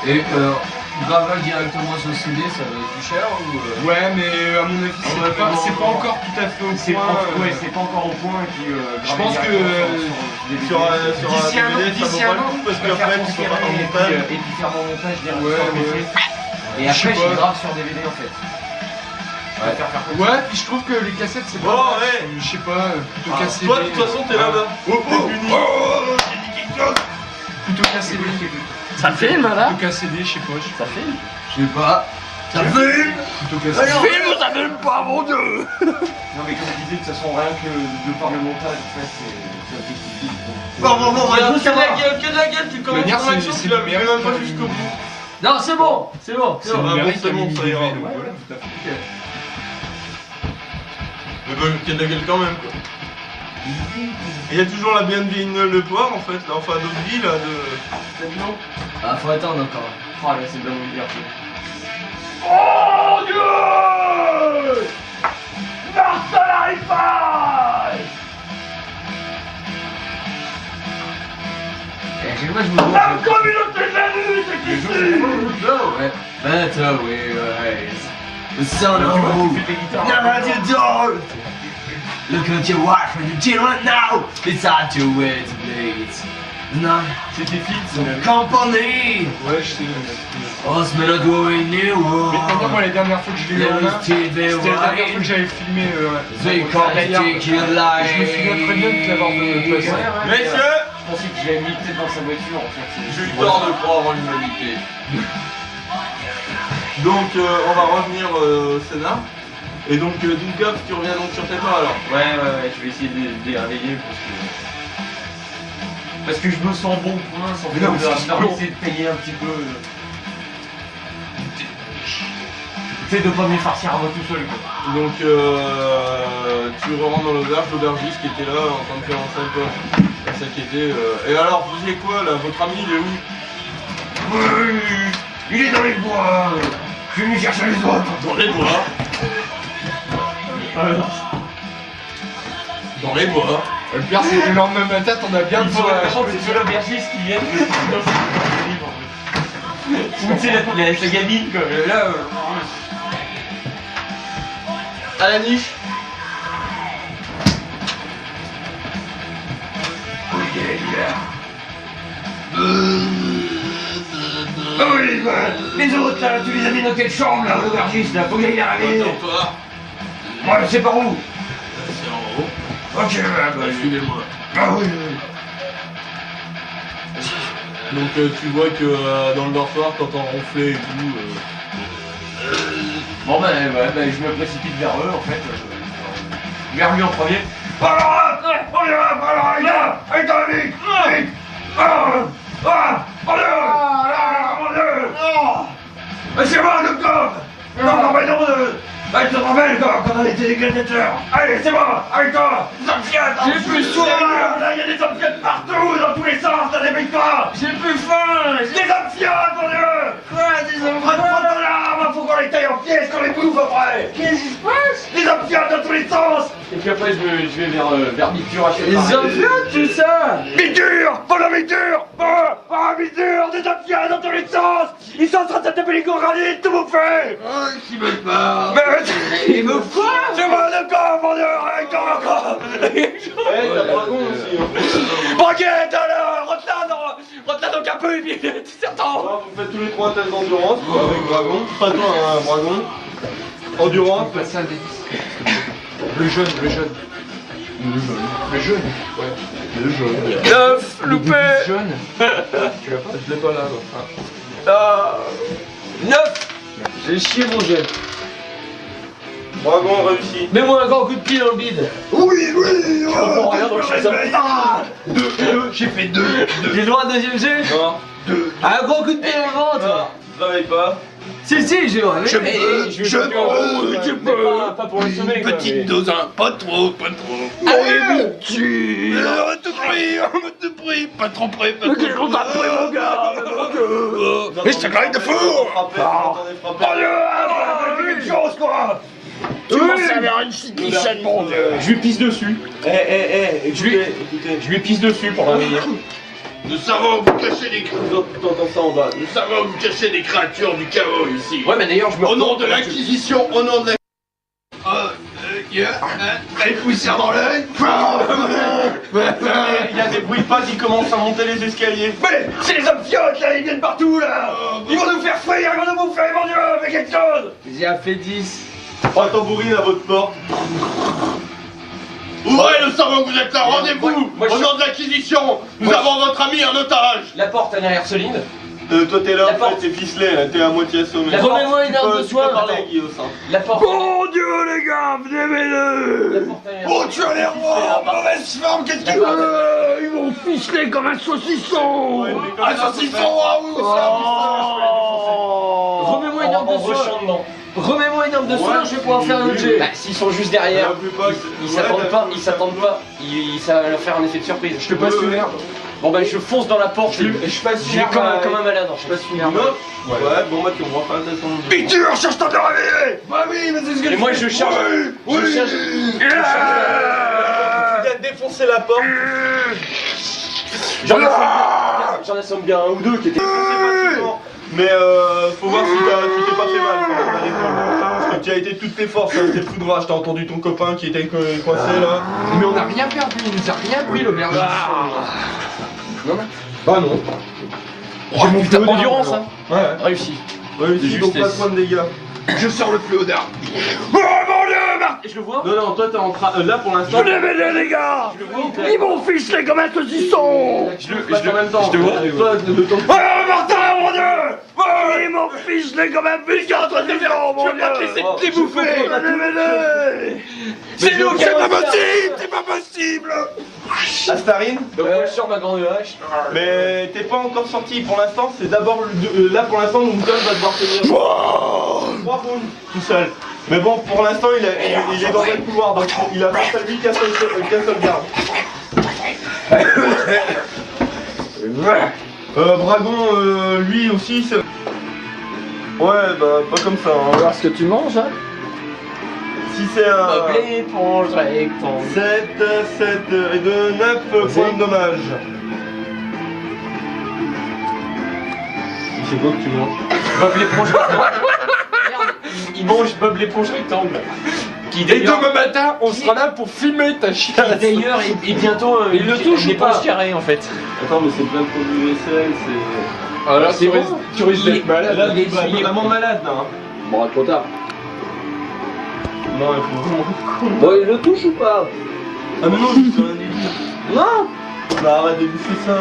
Et gravel directement sur le CD, ça va être plus cher ou Ouais, mais à mon avis, c'est pas encore tout à fait au C'est point. c'est pas encore au point. Et puis, Je pense que Sur un d'ici un an, DVD, ça vaut pas le coup parce qu'après tu peux pas faire un montage. et puis faire mon montage direct Ouais, sur PC. Et Je sais après, je pas. grave sur DVD en fait. Ouais, faire comme ça. Ouais, puis je trouve que les cassettes c'est pas. Bon, mal. ouais. Je sais pas, plutôt qu'à CD. Toi, de toute façon, t'es là-bas. Oh, j'ai dit quelque chose. Plutôt qu'à CD. Ça filme là? Plutôt qu'à CD, je sais pas. Ça filme? Je sais pas. Ça filme. Plutôt qu'à CD. Ça filme pas, mon dieu. Non mais comme je disais, de toute façon, rien que de par le montage, en fait, c'est difficile. Bon, Que de la gueule, tu commences manière, ton action, c'est tu la le mets meilleur même pas qui a jusqu'au mis- bout. Non, c'est bon, c'est bon. C'est le Ah, mérite bon, c'est qui a bon, mis ça l'idée, ira. donc voilà, tout à fait. Mais bon, qu'il y a de la gueule quand même, quoi. Il y a toujours la Bienvenue le Poire, en fait, là, enfin d'autres villes, là, de... Ah, faut attendre encore. Oh là, c'est de la liberté. Oh dieu. Martin n'arrive pas. Et à chaque fois, je me demande. La communauté de la nuit, c'est ici. Ouais. Better ways. The son of who never did do. Look at your wife and your children now. It's hard to wait to bleed. No, C'était fixe. company. Ouais, je sais. Us men are going new. Mais pendant moi, la dernière fois que je l'ai eu en main, c'était la dernière fois que j'avais filmé. They can't take your life. Je me souviens très bien de l'avoir passé. Messieurs, Je pensais que j'avais mis peut-être dans sa voiture en fait. j'ai eu tort de croire en l'humanité. Donc, on va revenir au Sénat. Et donc, Dougab, tu reviens donc sur tes pas, alors. Ouais, je vais essayer de les réveiller parce que je me sens bon point sans Mais non, faire c'est de bon. essayer de payer un petit peu. Tu sais, de pas me farcir à moi tout seul quoi. Donc, tu rentres dans l'auberge, l'aubergiste qui était là en train de faire un sale quoi. Elle s'inquiétait. Et alors, vous disiez quoi là? Votre ami il est où? Oui, il est dans les bois. Je vais lui chercher les autres. Dans les bois. Dans les bois. Le pire, c'est que le lendemain matin, t'en as bien Il faut besoin. par contre, c'est sur l'aubergiste qui vient de tu sais, la gamine quoi. Là, À la niche. Ah oui, bah, les autres là, tu les as mis dans quelle chambre là, l'aubergiste là, faut que j'aille les réveiller. Toi. Ouais, c'est par où? C'est en haut. Ok, bah, Suivez-moi. ah oui, oui. Donc tu vois que dans le dortoir, t'entends ronfler et tout. bon bah, je me précipite vers eux en fait. Vers lui en premier. Alors, les gars, allez, vite, vite. Mon Dieu. Mais c'est moi, docteur. Non, mais non, tu te rappelles quand on était des gladiateurs? Allez, c'est moi, avec toi. J'ai plus soif. Il y a des amphiotes partout, dans tous les sens, t'as des victoires. J'ai plus faim. Des amphiotes, mon Dieu. Quoi, des Prends ton arme, faut qu'on les taille en pièces, qu'on les bouffe après. Qu'est-ce qui se passe? Des amphiotes dans tous les sens. Et puis après, je vais vers Biture acheter Les enfants, tout ça. Biture! Pas la Biture! Pas Biture! Des anciens dans tous les sens! Ils sont en train de se taper les gourgandis, tout bouffer! Oh, qui me parle. Mais... Il me quoi? C'est moi le corps, mon dieu! Avec ton corps! Eh, t'as dragon aussi. Hein. Braquette alors! Rotelin donc un peu et puis tu certain! Alors, vous faites tous les 3 tests d'endurance avec dragon. Pas toi, un dragon. Endurance. Pas ça, le jaune. Le jaune. Ouais. Le jaune. 9! Loupé! Jaune. Tu l'as pas? Je l'ai pas là. 9! J'ai chié mon jaune. Dragon réussi. Mets-moi un grand coup de pied dans le bide. Oui! comprends rien, donc je fais ça. J'ai fait 2! J'ai le droit à un deuxième jet. Non. Un gros coup de pied dans le ventre. Travaille pas. Si, j'ai le droit. Je Pas pour le sommeil, quoi, mais- Petite dose, hein. Pas trop. Tout pris. Pas trop près. Pas trop près. mon gars! Mais c'est quand même de fou! Quelque chose, quoi! Tu m'en servir une chicane, mon dieu! Je lui pisse dessus. Écoutez. Je lui pisse dessus pour réveiller. Nous savons vous cacher des T'entends ça en bas. Nous savons vous cacher des créatures du chaos ici. Ouais, mais d'ailleurs, je me Au nom de l'Inquisition, au nom de la... Elle poussière dans l'œil. Il y a des bruits de pas qui commencent à monter les escaliers. Mais c'est les hommes fiottes là, ils viennent partout là! Ils vont nous faire frire, ils vont nous bouffer, mon dieu! Fais quelque chose! J'ai fait 10. 3 tambourines à votre porte. Ouvrez, nous savons que vous êtes là. Rendez-vous. moi, Au nom de l'Inquisition, nous avons votre ami en otage. La porte, elle a l'air solide. Toi t'es là, La en porte. fait, t'es ficelé, t'es à moitié assommé. La porte. Remets-moi une arme de Tu peux soin. parler, Attends. Guillaume. La porte. Mon dieu, les gars, venez-le! La porte, elle a l'air Oh, tu as l'air mort! Mauvaise forme, qu'est-ce qu'ils veulent? Ils m'ont ficelé comme un saucisson! Un saucisson, ah oui, Remets-moi une arme de soin. Remets-moi une arme de soin, je vais pouvoir faire un autre jet. Bah, s'ils sont juste derrière, ils s'attendent pas, ça va leur faire un effet de surprise. Je te passe une herbe. Bon bah je fonce dans la porte, Je passe je vais comme un malade en fait. Je passe une Non. herbe. Ouais, bon bah tu on va faire un test en Biture, cherche-toi de réveiller! Bah oui, mais c'est ce que Et moi je charge. Je charge. Tu viens de défoncer la porte. J'en assomme bien un ou deux qui étaient. Mais faut voir si tu t'es pas fait mal quand même à l'épaule. Parce que tu as été toutes tes forces, hein, tes fous de rage, t'as entendu ton copain qui était coincé là. Mais on n'a rien perdu, il nous a rien pris l'auberge. Bah non. J'ai mon putain d'endurance hein. Ouais. Réussi. Ouais, ici donc pas de points de dégâts. Je sors le fléau d'armes. Oh mon dieu, Marc! Et je le vois. Non, toi t'es en train. Là pour l'instant. Je l'ai aidé, les gars! Ils m'ont ficelé comme un saucisson! Je le en même temps. je te vois. Toi, le temps. Oh, Martin, mon dieu! Oh, ils m'ont ficelé comme un vulgaire de déférent, mon dieu! Oh, Je l'ai aidé! C'est nous qui C'est avons pas fait ça. possible! C'est pas possible! Astarine. Donc moi je sors ma grande hache. Mais t'es pas encore sorti pour l'instant, c'est d'abord là pour l'instant Moonton va devoir tenir 3 rounds tout seul. Mais bon pour l'instant il est dans un couloir donc il a face à lui qu'un seul garde. Dragon lui aussi c'est... Ouais bah pas comme ça hein. voir ce que tu manges, hein. Si c'est un... Bob l'éponge, réponds. 7 et de 9 points de dommage. C'est quoi que tu manges? Bob l'éponge rectangle. Merde, il mange Bob l'éponge rectangle. Qui Et d'ailleurs, demain matin, on sera là pour filmer ta chiasse. d'ailleurs est bientôt Il le touche une ou pas éponge carrée en fait. Attends mais c'est plein de produits vaisselle, c'est... Alors, c'est bon. tu risques d'être malade. Là, il est vraiment malade là. Hein. Bon, trop tard. Non, il faut vraiment. Bon, il le touche ou pas? Ah, mais non, je suis rien dit. Non. Bah, arrête de bouffer ça.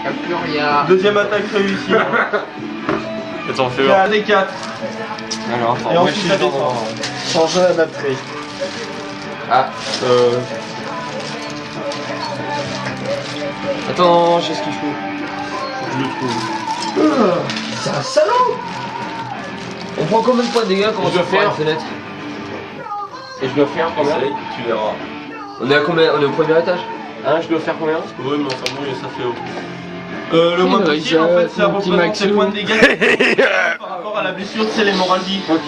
Y'a plus rien. Deuxième attaque réussie. Attends, fais 4 des 4. Alors, Et ensuite, ça descend. Changer la batterie. Attends, j'ai ce qu'il faut. Je le trouve. C'est un salaud. On prend combien de points de dégâts quand on Je dois se fait faire. une fenêtre? Et je dois faire combien? Tu verras. On est à combien? On est au premier étage. Hein, je dois faire combien? Oui, mais enfin bon, ça fait haut. Le moins possible, en fait, ça mon petit représente tes Maxou. points de dégâts par rapport à la blessure, c'est l'hémorragie. Ok.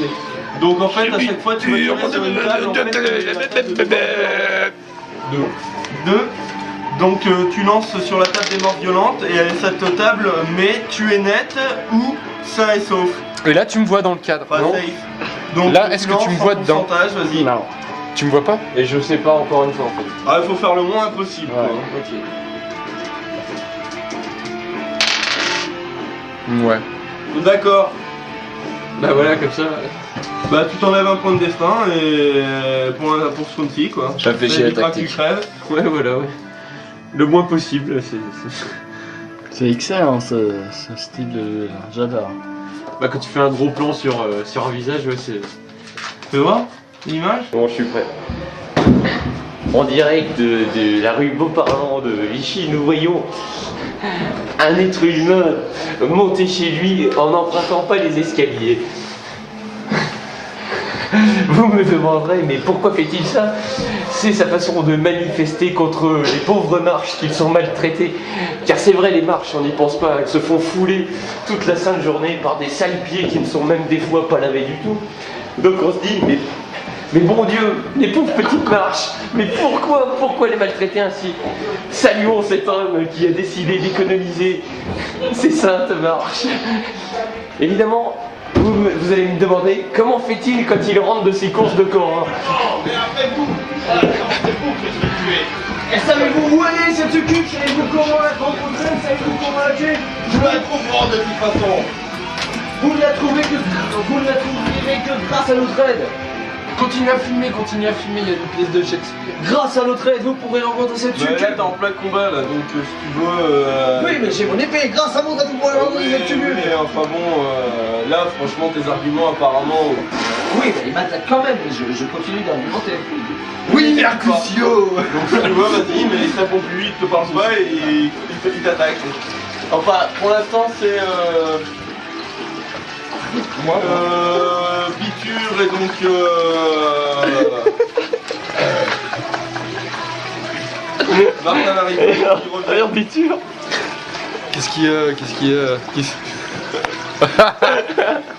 Donc en fait, à chaque fois, tu vas tirer sur une table, en fait, deux. Donc tu lances sur la table des morts violentes et cette table, mais tu es net ou sain et sauf. Et là, tu me vois dans le cadre, Pas non? safe. Donc Là, est-ce que tu me vois dedans? pourcentage, vas-y. Non. Tu me vois pas? Et je sais pas encore une fois en fait. Ah, il faut faire le moins impossible. Ouais, Quoi. ok. Ouais. D'accord. Bah voilà, comme ça. Bah tu t'enlèves un point de destin et pour ce coup-ci quoi. Ça fait chier la évitera que tu tactique. crèves. Ouais, voilà, ouais. Le moins possible, C'est excellent ce style de jeu là, j'adore. Bah quand tu fais un gros plan sur un visage, ouais, c'est... Fais voir l'image. Bon, je suis prêt. En direct de la rue Beauparlants de Vichy, nous voyons un être humain monter chez lui en n'empruntant pas les escaliers. Vous me demanderez, mais pourquoi fait-il ça? C'est sa façon de manifester contre les pauvres marches qui sont maltraités. Car c'est vrai, les marches, on n'y pense pas, elles se font fouler toute la sainte journée par des sales pieds qui ne sont même des fois pas lavés du tout. Donc on se dit, mais bon Dieu, les pauvres petites marches, mais pourquoi les maltraiter ainsi? Saluons cet homme qui a décidé d'économiser ces saintes marches. Évidemment, vous allez me demander, comment fait-il quand il rentre de ses courses de Coran? Mais après vous, c'est vous que je vais tuer. Et savez-vous où aller cette cuque? Savez-vous comment la rencontrer? Savez-vous comment la tuer? Je la trouverai de toute façon. Vous ne la trouverez que grâce à notre aide. Continue à filmer, il y a une pièce de Shakespeare. Grâce à notre aide, vous pourrez rencontrer cette Bah, cuque. là t'es en plein combat là, donc si tu veux... Oui, mais j'ai mon épée. Grâce à votre aide, vous pourrez rencontrer cette cuque. mais enfin bon, là franchement tes arguments apparemment... Oui, mais il m'attaque quand même. Je continue d'argumenter. Oui, Mercutio. Donc si tu veux, vas-y, mais il répond plus vite, te parle pas et il t'attaque. Enfin, pour l'instant c'est... Biture et donc... Martin arrive, il revient. Biture. Qu'est-ce qu'il y a?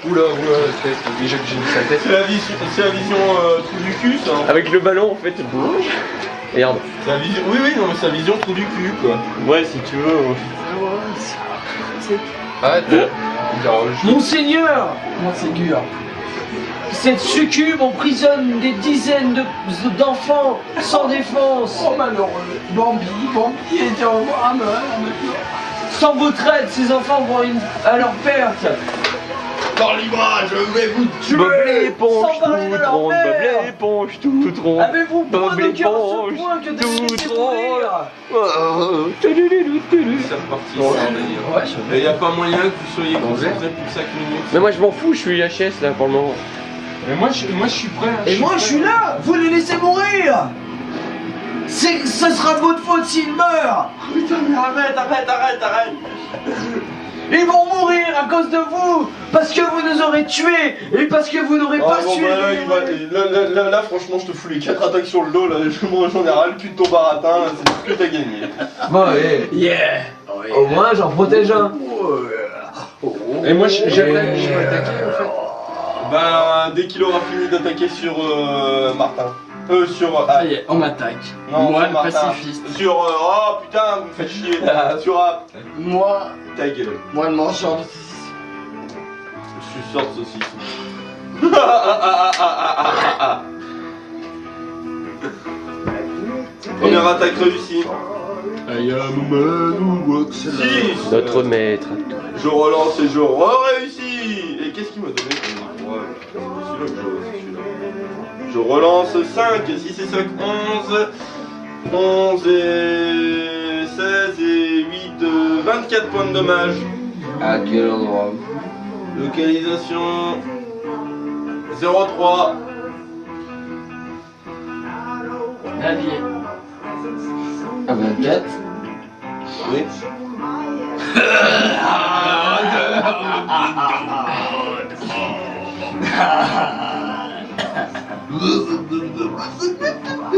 Oula, déjà que j'ai une sale tête. C'est la vision trou du cul ça. Avec le ballon en fait. Merde. C'est la vision... Oui, non, mais c'est la vision trou du cul quoi. Ouais, si tu veux. Arrête. Monseigneur, cette succube emprisonne des dizaines d'enfants sans défense. Oh malheureux, Bambi est en voie meurt. Sans votre aide, ces enfants vont à leur perte. Dans les bras, je vais vous tuer. Bob l'éponge Sans parler de toute leur ronde, mère. Bob l'éponge toute ronde. Avez-vous Bob point de cœur à ce l'éponge point que de les laisser toute mourir? ronde. C'est reparti, c'est un délire. Et y a pas moyen que vous soyez concentré plus de 5 minutes. Mais moi je m'en fous, je suis HS là pour le moment. Mais moi je suis prêt. hein, Et moi je suis là, vous les laissez mourir. Ce sera de votre faute s'ils meurent. Putain, mais arrête. Ils vont mourir à cause de vous. Parce que vous nous aurez tués. Et parce que vous n'aurez pas su. Là, franchement, je te fous les 4 attaques sur le dos. Là, j'en ai ras le cul de ton baratin. C'est tout ce que t'as gagné. Bon, yeah. Au moins j'en protège un. Et moi j'attaque, je vais attaquer en fait. Ben, dès qu'il aura fini d'attaquer sur Martin. Sur... Ça y est, on m'attaque. non, Moi, sur le Martin. pacifiste. Sur... oh putain, vous me faites chier. Sur... Moi, ta gueule. le mangeur de saucisses. Je suis sorte saucisse. Première attaque réussie. I am a man who walks 6. Notre maître. Je relance et je réussis. Et qu'est-ce qu'il m'a donné comme ouais, c'est celui-là que c'est celui-là. Je relance 5, 6 et 5, 11. 11 et 16 et 8, 24 points de dommage. À quel endroit? Localisation 03. Navier. À 24. Oui.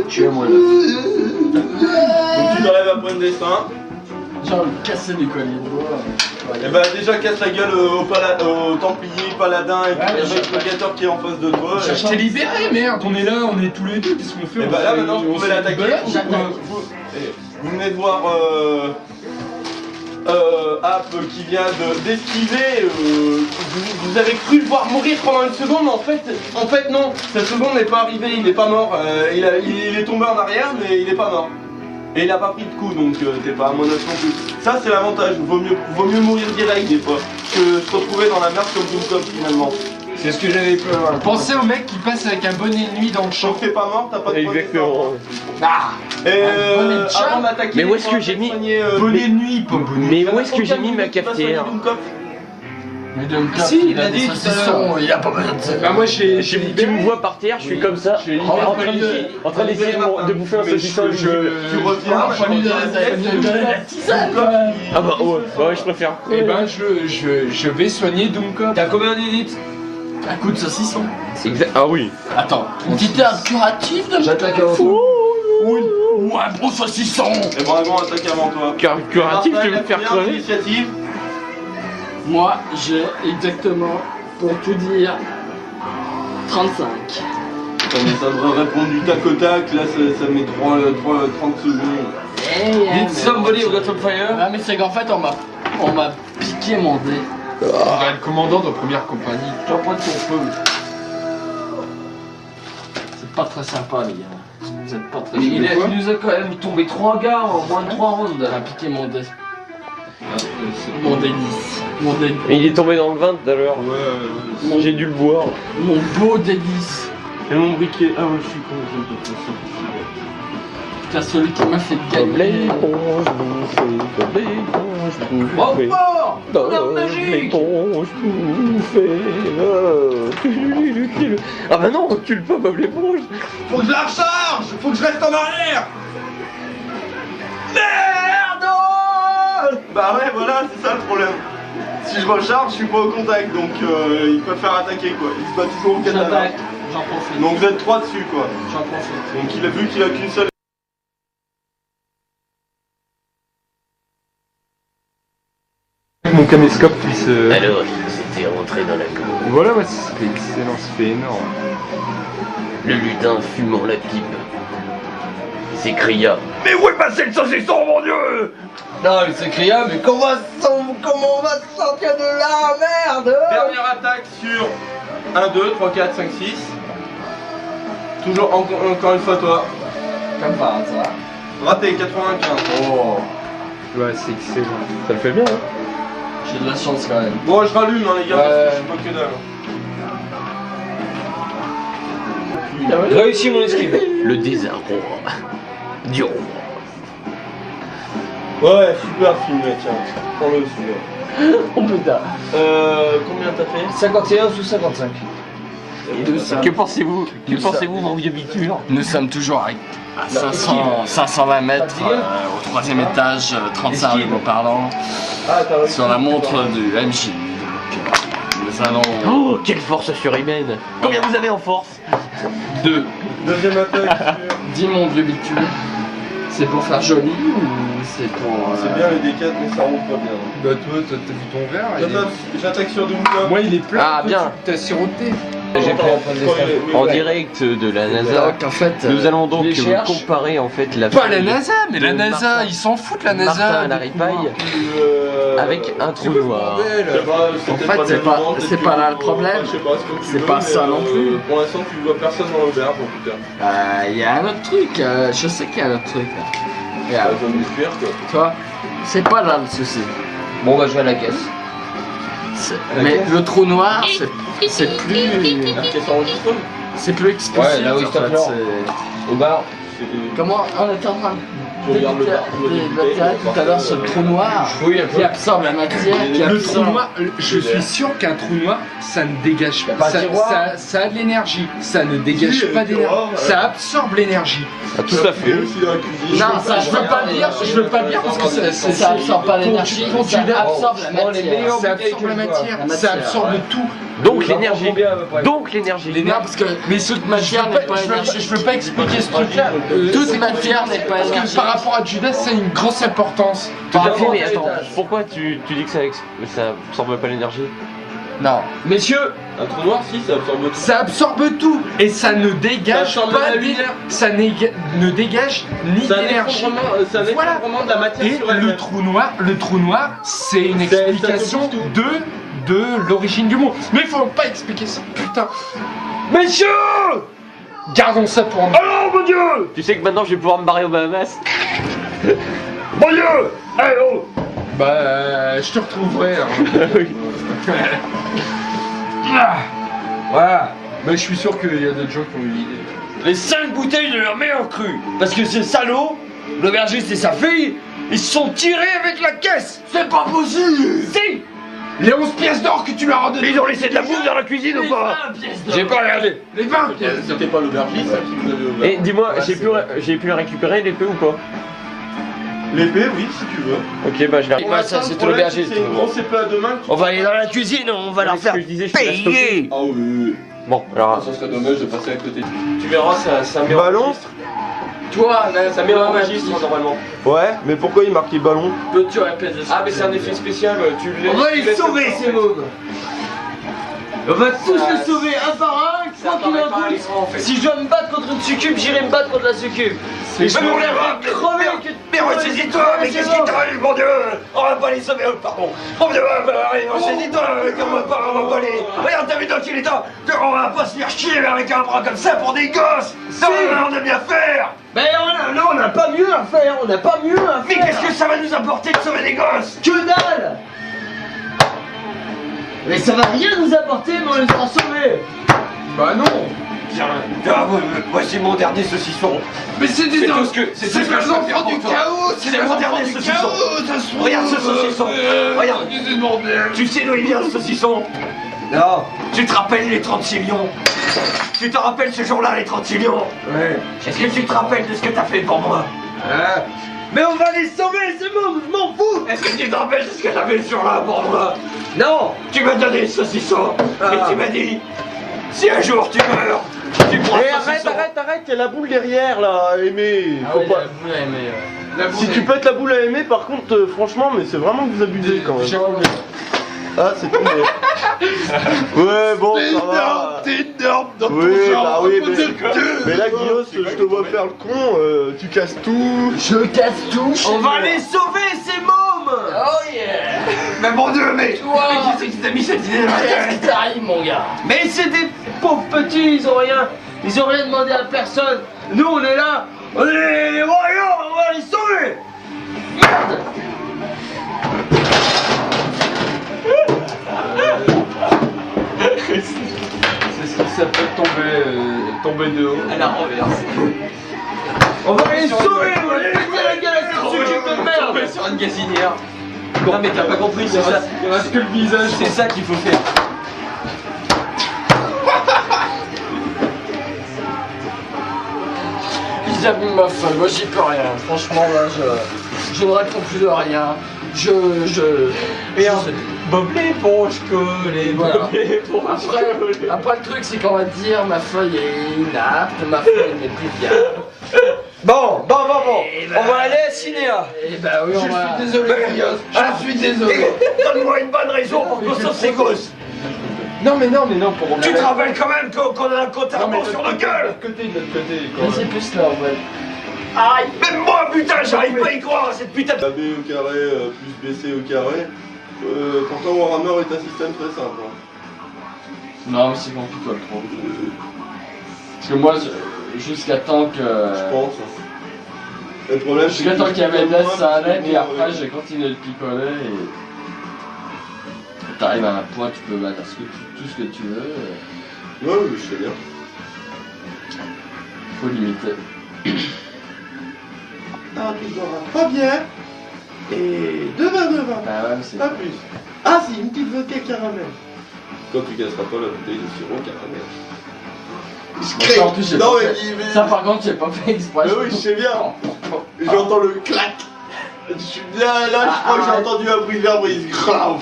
Tu es moi là. Donc tu t'enlèves un point de destin. Putain, le casser des colliers de bois. Eh bah déjà casse la gueule au Templier, Paladin et puis le gladiateur qui est en face de toi. Je t'ai libéré, merde, on est là, on est tous les deux, qu'est-ce qu'on fait? Et bah là maintenant vous pouvez l'attaquer. Vous venez de voir App qui vient d'esquiver. Vous avez cru le voir mourir pendant une seconde, mais en fait non. Cette seconde n'est pas arrivée, il n'est pas mort. Il est tombé en arrière, mais il n'est pas mort. Et il a pas pris de coup, donc t'es pas à mon avis non plus. Ça c'est l'avantage, vaut mieux mourir direct des fois que se retrouver dans la merde comme Doomcop finalement. C'est ce que j'avais peur. Pensez au mec qui passe avec un bonnet de nuit dans le champ. Donc t'es pas mort, t'as pas de Exactement. Et avant d'attaquer, Mais où est-ce que j'ai mis Bonnet de nuit, pas bonnet. Mais où est-ce que j'ai mis ma cafetière? Mais Doomcop, Si, il a dit tout à l'heure. il a pas besoin de ça. Bah moi j'ai Tu me vois par terre, je suis comme ça, en train d'essayer de bouffer un saucisson. Tu reviens, Ah bah ouais, je préfère. Eh ben je vais soigner Doomcop. T'as combien d'élite? Un coup de saucisson. Exact. Ah oui. Attends, une petite herbe curative de J'attaque avant toi. ou un gros saucisson. Et Dragon attaque avant toi. Curatif, tu veux me faire crever? Initiative. Moi, j'ai exactement, pour tout dire, 35. Ça devrait répondre du tac au tac, là ça met 30 secondes. Did somebody got on fire? Ah mais c'est qu'en fait on m'a piqué mon dé. On va être commandant de première compagnie. J'en prends ton feu. C'est pas très sympa les gars. Vous êtes pas très Il nous a quand même tombé 3 gars en moins de 3 rounds. Il a piqué mon dé. Mon dé 10. Mon dé. Il est tombé dans le 20 tout à l'heure. Ouais. J'ai dû le boire. Mon beau dé 10. Et mon briquet. Ah ouais, je suis con, je peux pas ça. Putain, celui qui m'a fait Comme gagner. l'éponge bouffée, comme l'éponge bouffée. fort! Comme l'éponge bouffée. Ah bah non, recule pas Bob l'éponge. Faut que je la recharge. Faut que je reste en arrière. Merde. Bah ouais, voilà, c'est ça le problème. Si je recharge, je suis pas au contact, donc il préfère attaquer quoi. Il se bat toujours au katana. J'attaque. J'en profite. Donc vous êtes 3 dessus quoi. J'en profite. Donc il a vu qu'il a qu'une seule. Mon caméscope puisse. Alors, c'était rentré dans la cour. Voilà, ouais, c'est excellent, c'est énorme. Le lutin fumant la pipe s'écria. Mais où est passé le saucisson, mon dieu? Non, il s'écria, mais comment on va se sortir de là, merde? Dernière attaque sur 1, 2, 3, 4, 5, 6. Toujours encore une fois toi. Comme par hasard. Raté, 95. Oh. Ouais, c'est excellent. Ça le fait bien, hein. J'ai de la chance quand même. Bon, je rallume hein, les gars, parce que je suis pas que dalle. Réussi mon esquive. Le désarroi du roi. Ouais, super film, tiens. Prends-le celui-là. Oh putain. Combien t'as fait? 51 sous 55. Que pensez-vous? Que pensez-vous, mon vieux biture? Nous sommes toujours à 520 mètres au 3e étage, 35 rue Beauparlant, sur la montre du MJ. Nous allons. Oh, quelle force surhumaine! Combien vous avez en force? 2. Deuxième attaque sur... Dis mon vieux bitu. C'est pour faire joli ou c'est pour. C'est bien les D4 mais ça roule pas bien. Bah, toi, t'as vu ton verre? J'attaque sur Doomcop. Moi, il est plein. Ah, toi, bien. T'as siroté. J'ai pris en direct de la NASA. Donc en fait. Nous allons donc les cherche. comparer en fait la Pas la feuille NASA, mais la de NASA, Martin. ils s'en foutent la NASA. Martin à la ripaille avec un trou noir. En fait, c'est pas là le problème. C'est pas ça non plus. Pour l'instant, tu vois personne dans l'auberge en tout cas. Il y a un autre truc, je sais qu'il y a un autre truc là. La Regarde, zone d'espère quoi. tu vois, c'est pas là le souci. Bon, bah, je vais à la caisse. Mais le trou noir, c'est plus. La caisse enregistrée. C'est plus explicite. Ouais, là où il en stoppe fait, l'or. c'est- Au bar. Comment on était en train Tu regardes le bar, débattre tout à l'heure sur le trou noir Oui, un peu. qui absorbe la matière, qui Le trou absorbe. noir, je suis sûr qu'un trou noir, ça ne dégage pas pas. un tiroir. Ça a de l'énergie. Ça ne dégage Si, pas le tiroir, d'énergie. Ça absorbe l'énergie. Ah, tout à fait. Et aussi dans la cuisine. Non, ça, je veux pas le dire, parce que ça absorbe pas l'énergie, quand tu ça l'as- absorbe la prends les matière. meilleurs Ça bouteilles absorbe que la je vois. matière. La Ça matière, absorbe ouais. tout. Donc l'énergie. Donc l'énergie. Non, parce que mais toute matière n'est pas énergie. Je veux pas expliquer ce truc-là. Toute matière n'est pas Parce que énergie. par rapport à Judas, ça a une grosse importance. Tout à fait, rapport mais à attends, l'étage. pourquoi tu dis que ça absorbe pas l'énergie? Non. Messieurs, un trou noir, si, ça absorbe tout. Ça absorbe tout et ça ne dégage Ça absorbe pas la d'énergie. lumière. Ça ne dégage ni C'est un d'énergie. effondrement de la matière Et sur elle-même. le trou noir, c'est une Ça explication te pousse de l'origine du monde. Mais il faut pas expliquer ça, putain. Messieurs! Gardons ça pour nous. Alors, mon Dieu! Tu sais que maintenant je vais pouvoir me barrer aux Bahamas? Mon Dieu! Eh oh! Bah, je te retrouverai. Ah, voilà. Mais je suis sûr qu'il y a d'autres gens qui ont eu l'idée. Les 5 bouteilles de leur meilleur cru. Parce que ces salauds, l'aubergiste et sa fille, ils se sont tirés avec la caisse. C'est pas possible. Si! Les 11 pièces d'or que tu leur as donné. Ils ont laissé de la bouffe dans la cuisine ou pas? J'ai pas regardé. Les 20 pièces. C'était pas l'aubergiste ça, qui vous avait ouvert. Et dis-moi, j'ai pu récupérer l'épée ou pas? L'épée, oui, si tu veux. Ok, bah je la Bah, ça, c'est tout l'aubergiste. C'est une grosse épée à deux mains. On va aller dans la cuisine, on va leur Ce faire que je disais, je te laisse stopper. payer. Ah oui. Bon, alors. Ça serait dommage de passer à côté. Tu verras, ça met Ballon? Toi, Ça met en registre normalement. Ouais, mais pourquoi il marquait ballon? peux-tu répéter ça? Ah, mais c'est un effet spécial, tu le On va les sauver ces mômes. On va tous les sauver un par un, quoi qu'il en coûte. Si je dois me battre contre une succube, j'irai me battre contre la succube. Mais on va crever. Mais ressaisis-toi, mais qu'est-ce qui t'arrive, mon Dieu? On va pas les sauver, pardon. Mon Dieu, ressaisis-toi, on va pas les... Regarde, t'as vu dans quel état? On va pas se faire chier avec un bras comme ça pour des gosses. Non, on a bien faire. Mais on n'a pas mieux à faire, on n'a pas mieux à Mais faire. qu'est-ce que ça va nous apporter de sauver des gosses? Que dalle. Mais ça va rien nous apporter, mais on les aura sauvés. Bah non. Tiens, voici mon dernier saucisson. Mais c'est des C'est tout enfants. ce que... C'est des enfants du chaos. C'est mon dernier saucisson. Regarde ce saucisson. Regarde. Tu sais d'où il vient ce saucisson? Non. Tu te rappelles les 36 millions? Tu te rappelles ce jour-là, les 36 millions? Ouais. Est-ce que tu te rappelles de ce que t'as fait pour moi? Mais on va les sauver, c'est bon, je m'en fous. Est-ce que tu te rappelles de ce que t'as fait ce jour-là pour moi? Non. Tu m'as donné ce saucisson. Et tu m'as dit, si un jour tu meurs, tu prends Eh, ce saucisson. arrête, il y a la boule derrière là, Aimé. Ah Faut oui, pas... vous l'avez aimé. Si tu pètes la boule à aimer, par contre, franchement, mais c'est vraiment que vous abusez quand même. J'ai enlevé. Ah, c'est tombé. Ouais, bon, ça va. T'es énorme dans Oui, bah oui, mais là, Guillaume, je te vois faire le con, tu casses tout. Je casse tout. On va les sauver, ces mômes. Oh yeah. Mais mon Dieu, mais Toi. qui c'est qui t'a mis cette idée dans la Qu'est-ce tête? qui t'arrive, mon gars? Mais c'est des pauvres petits, ils ont rien demandé à personne. Nous, on est là, on est les royaumes, on va les sauver. Merde. C'est ce qui s'appelle tomber de haut. À la renverse. On va les sauver, on va les laisser la gueule à cette succube de merde. Sur une gazinière. Non mais t'as pas compris, c'est ça. Il reste que le visage. C'est ça qu'il faut faire. Ils abîment ma feuille, moi j'y peux rien. Franchement là je ne réponds plus de rien. Bob l'éponge collée, Voilà. Bob l'éponge collée. Après le truc c'est qu'on va dire ma feuille est inapte, ma feuille n'est plus bien. Bon. On va aller à Cinéa. Et bah oui on va. Désolé, je suis désolé. Donne-moi une bonne raison pour qu'on sauve ces gosses. Non, mais non, pour Tu te rappelles quand même qu'on a un compte à rebours sur nos gueules. de l'autre côté, Mais c'est plus là en fait. Aïe. Même moi, putain, j'arrive pas à y croire à cette putain de... AB au carré plus BC au carré. Pourtant, Warhammer est un système très simple. Hein. Non mais c'est compliqué le trop. Parce que moi jusqu'à temps que. Je pense. Le problème, c'est Jusqu'à temps qu'il y avait de l'aise, ça allait, puis après, après j'ai continué de picoler et. T'arrives à un point, tu peux mettre tout ce que tu veux. Ouais, oui, je sais bien. Faut limiter. Ah, tu boiras pas bien. Et 2 verres de vin. Ah ouais, mais c'est. Pas plus. Ah, si, une petite vodka caramel. Quand tu casseras pas la bouteille de sirop caramel. Je Ça, en plus, j'ai Non, pas mais fait- Ça par contre, j'ai pas fait exprès. Mais oui, je sais bien. J'entends le clac. Je crois que j'ai entendu un bruit de verre brise. Grave.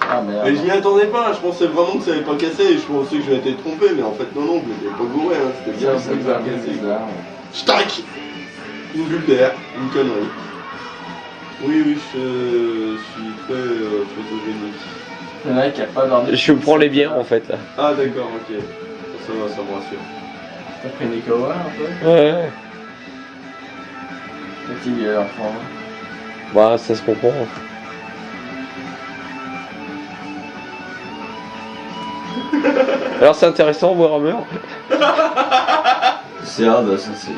Ah Mais merde. je m'y attendais pas, je pensais vraiment que ça allait pas casser, je pensais que je m'étais trompé, mais en fait non, je m'étais pas gouré, hein. C'était bien ça que ça a cassé. Stack. Une bulle d'air, une connerie. Oui, je suis très photogénique. Le mec a pas dormi. Je prends les bières en fait là. Ah d'accord, ok. Ça me rassure. T'as pris des cover un peu? Ouais. Fatigué l'enfant. Bah ça se comprend. Alors c'est intéressant Warhammer. C'est hard à sentir.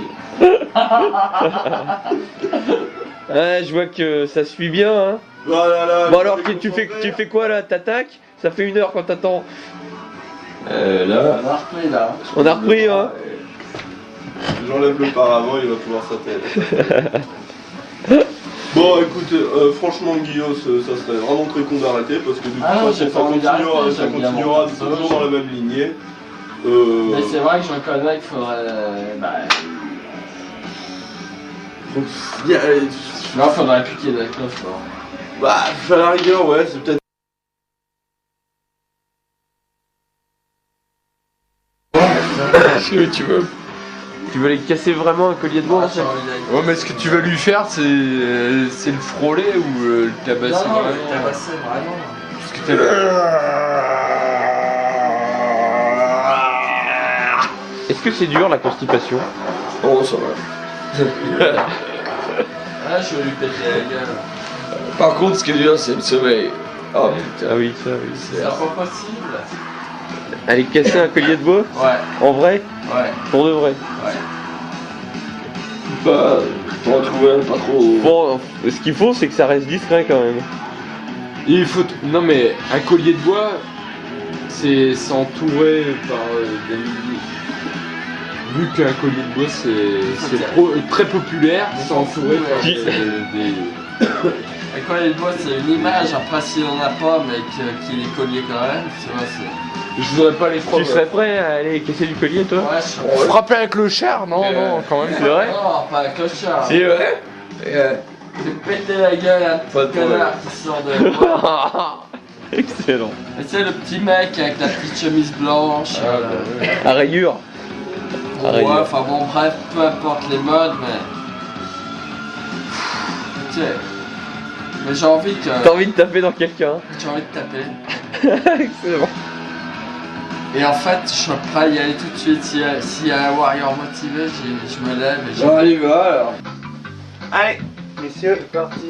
Ah, je vois que ça suit bien hein. Voilà, Bon alors tu fais quoi là? T'attaques? Ça fait 1 heure qu'on t'attend. Là. On a repris là. On a repris hein. J'enlève le paravent, il va pouvoir s'atteler. Bon écoute, franchement Guillaume, ça serait vraiment très con d'arrêter parce que de toute façon j'ai pas envie d'arrêter, ça j'aime bien continuera mon toujours dans la même lignée. Mais c'est vrai que je reconnais qu'il faudrait. Non, faudrait appliquer la cloche quoi. Bah, à la rigueur, ouais, c'est peut-être. Tu veux les casser vraiment un collier de bois en fait? Ouais, mais ce que tu veux lui faire, c'est le frôler ou le tabasser Non, vraiment? tabasser vraiment. Parce que t'as Est-ce que c'est dur la constipation? Oh, ça va. Ah, je vais lui péter la gueule. Par contre, ce qui est dur, c'est le sommeil. Oh putain. Ah oui, ça oui. C'est pas possible. Aller casser un collier de bois? Ouais, En vrai? ouais, Pour de vrai? ouais. Bah, pour en trouver un pas trop. Bon, ce qu'il faut c'est que ça reste discret quand même. Il faut. Non, mais un collier de bois, c'est entouré par des milliers. Vu qu'un collier de bois, c'est très populaire, c'est entouré par Qui- des. Un collier de bois, c'est une image. Après, s'il en a pas, mais qu'il est collier quand même, tu vois, c'est. Je voudrais pas les Tu serais prêt à aller casser du collier toi? Ouais, je suis. Frapper un clochard? Non, non, quand même. C'est vrai? Non, pas un clochard. C'est vrai? De péter la gueule à un Pas de petit connard qui sort de bois. Excellent. Et tu sais, le petit mec avec la petite chemise blanche. À rayures. À Ouais, rayures. enfin bon, bref, peu importe les modes, mais. Tu sais. Mais j'ai envie que. T'as envie de taper dans quelqu'un? J'ai envie de taper. Excellent. Et en fait, je suis prêt à y aller tout de suite. S'il y a un warrior motivé, je me lève et je. Bon, allez, va alors. Allez, messieurs, c'est parti.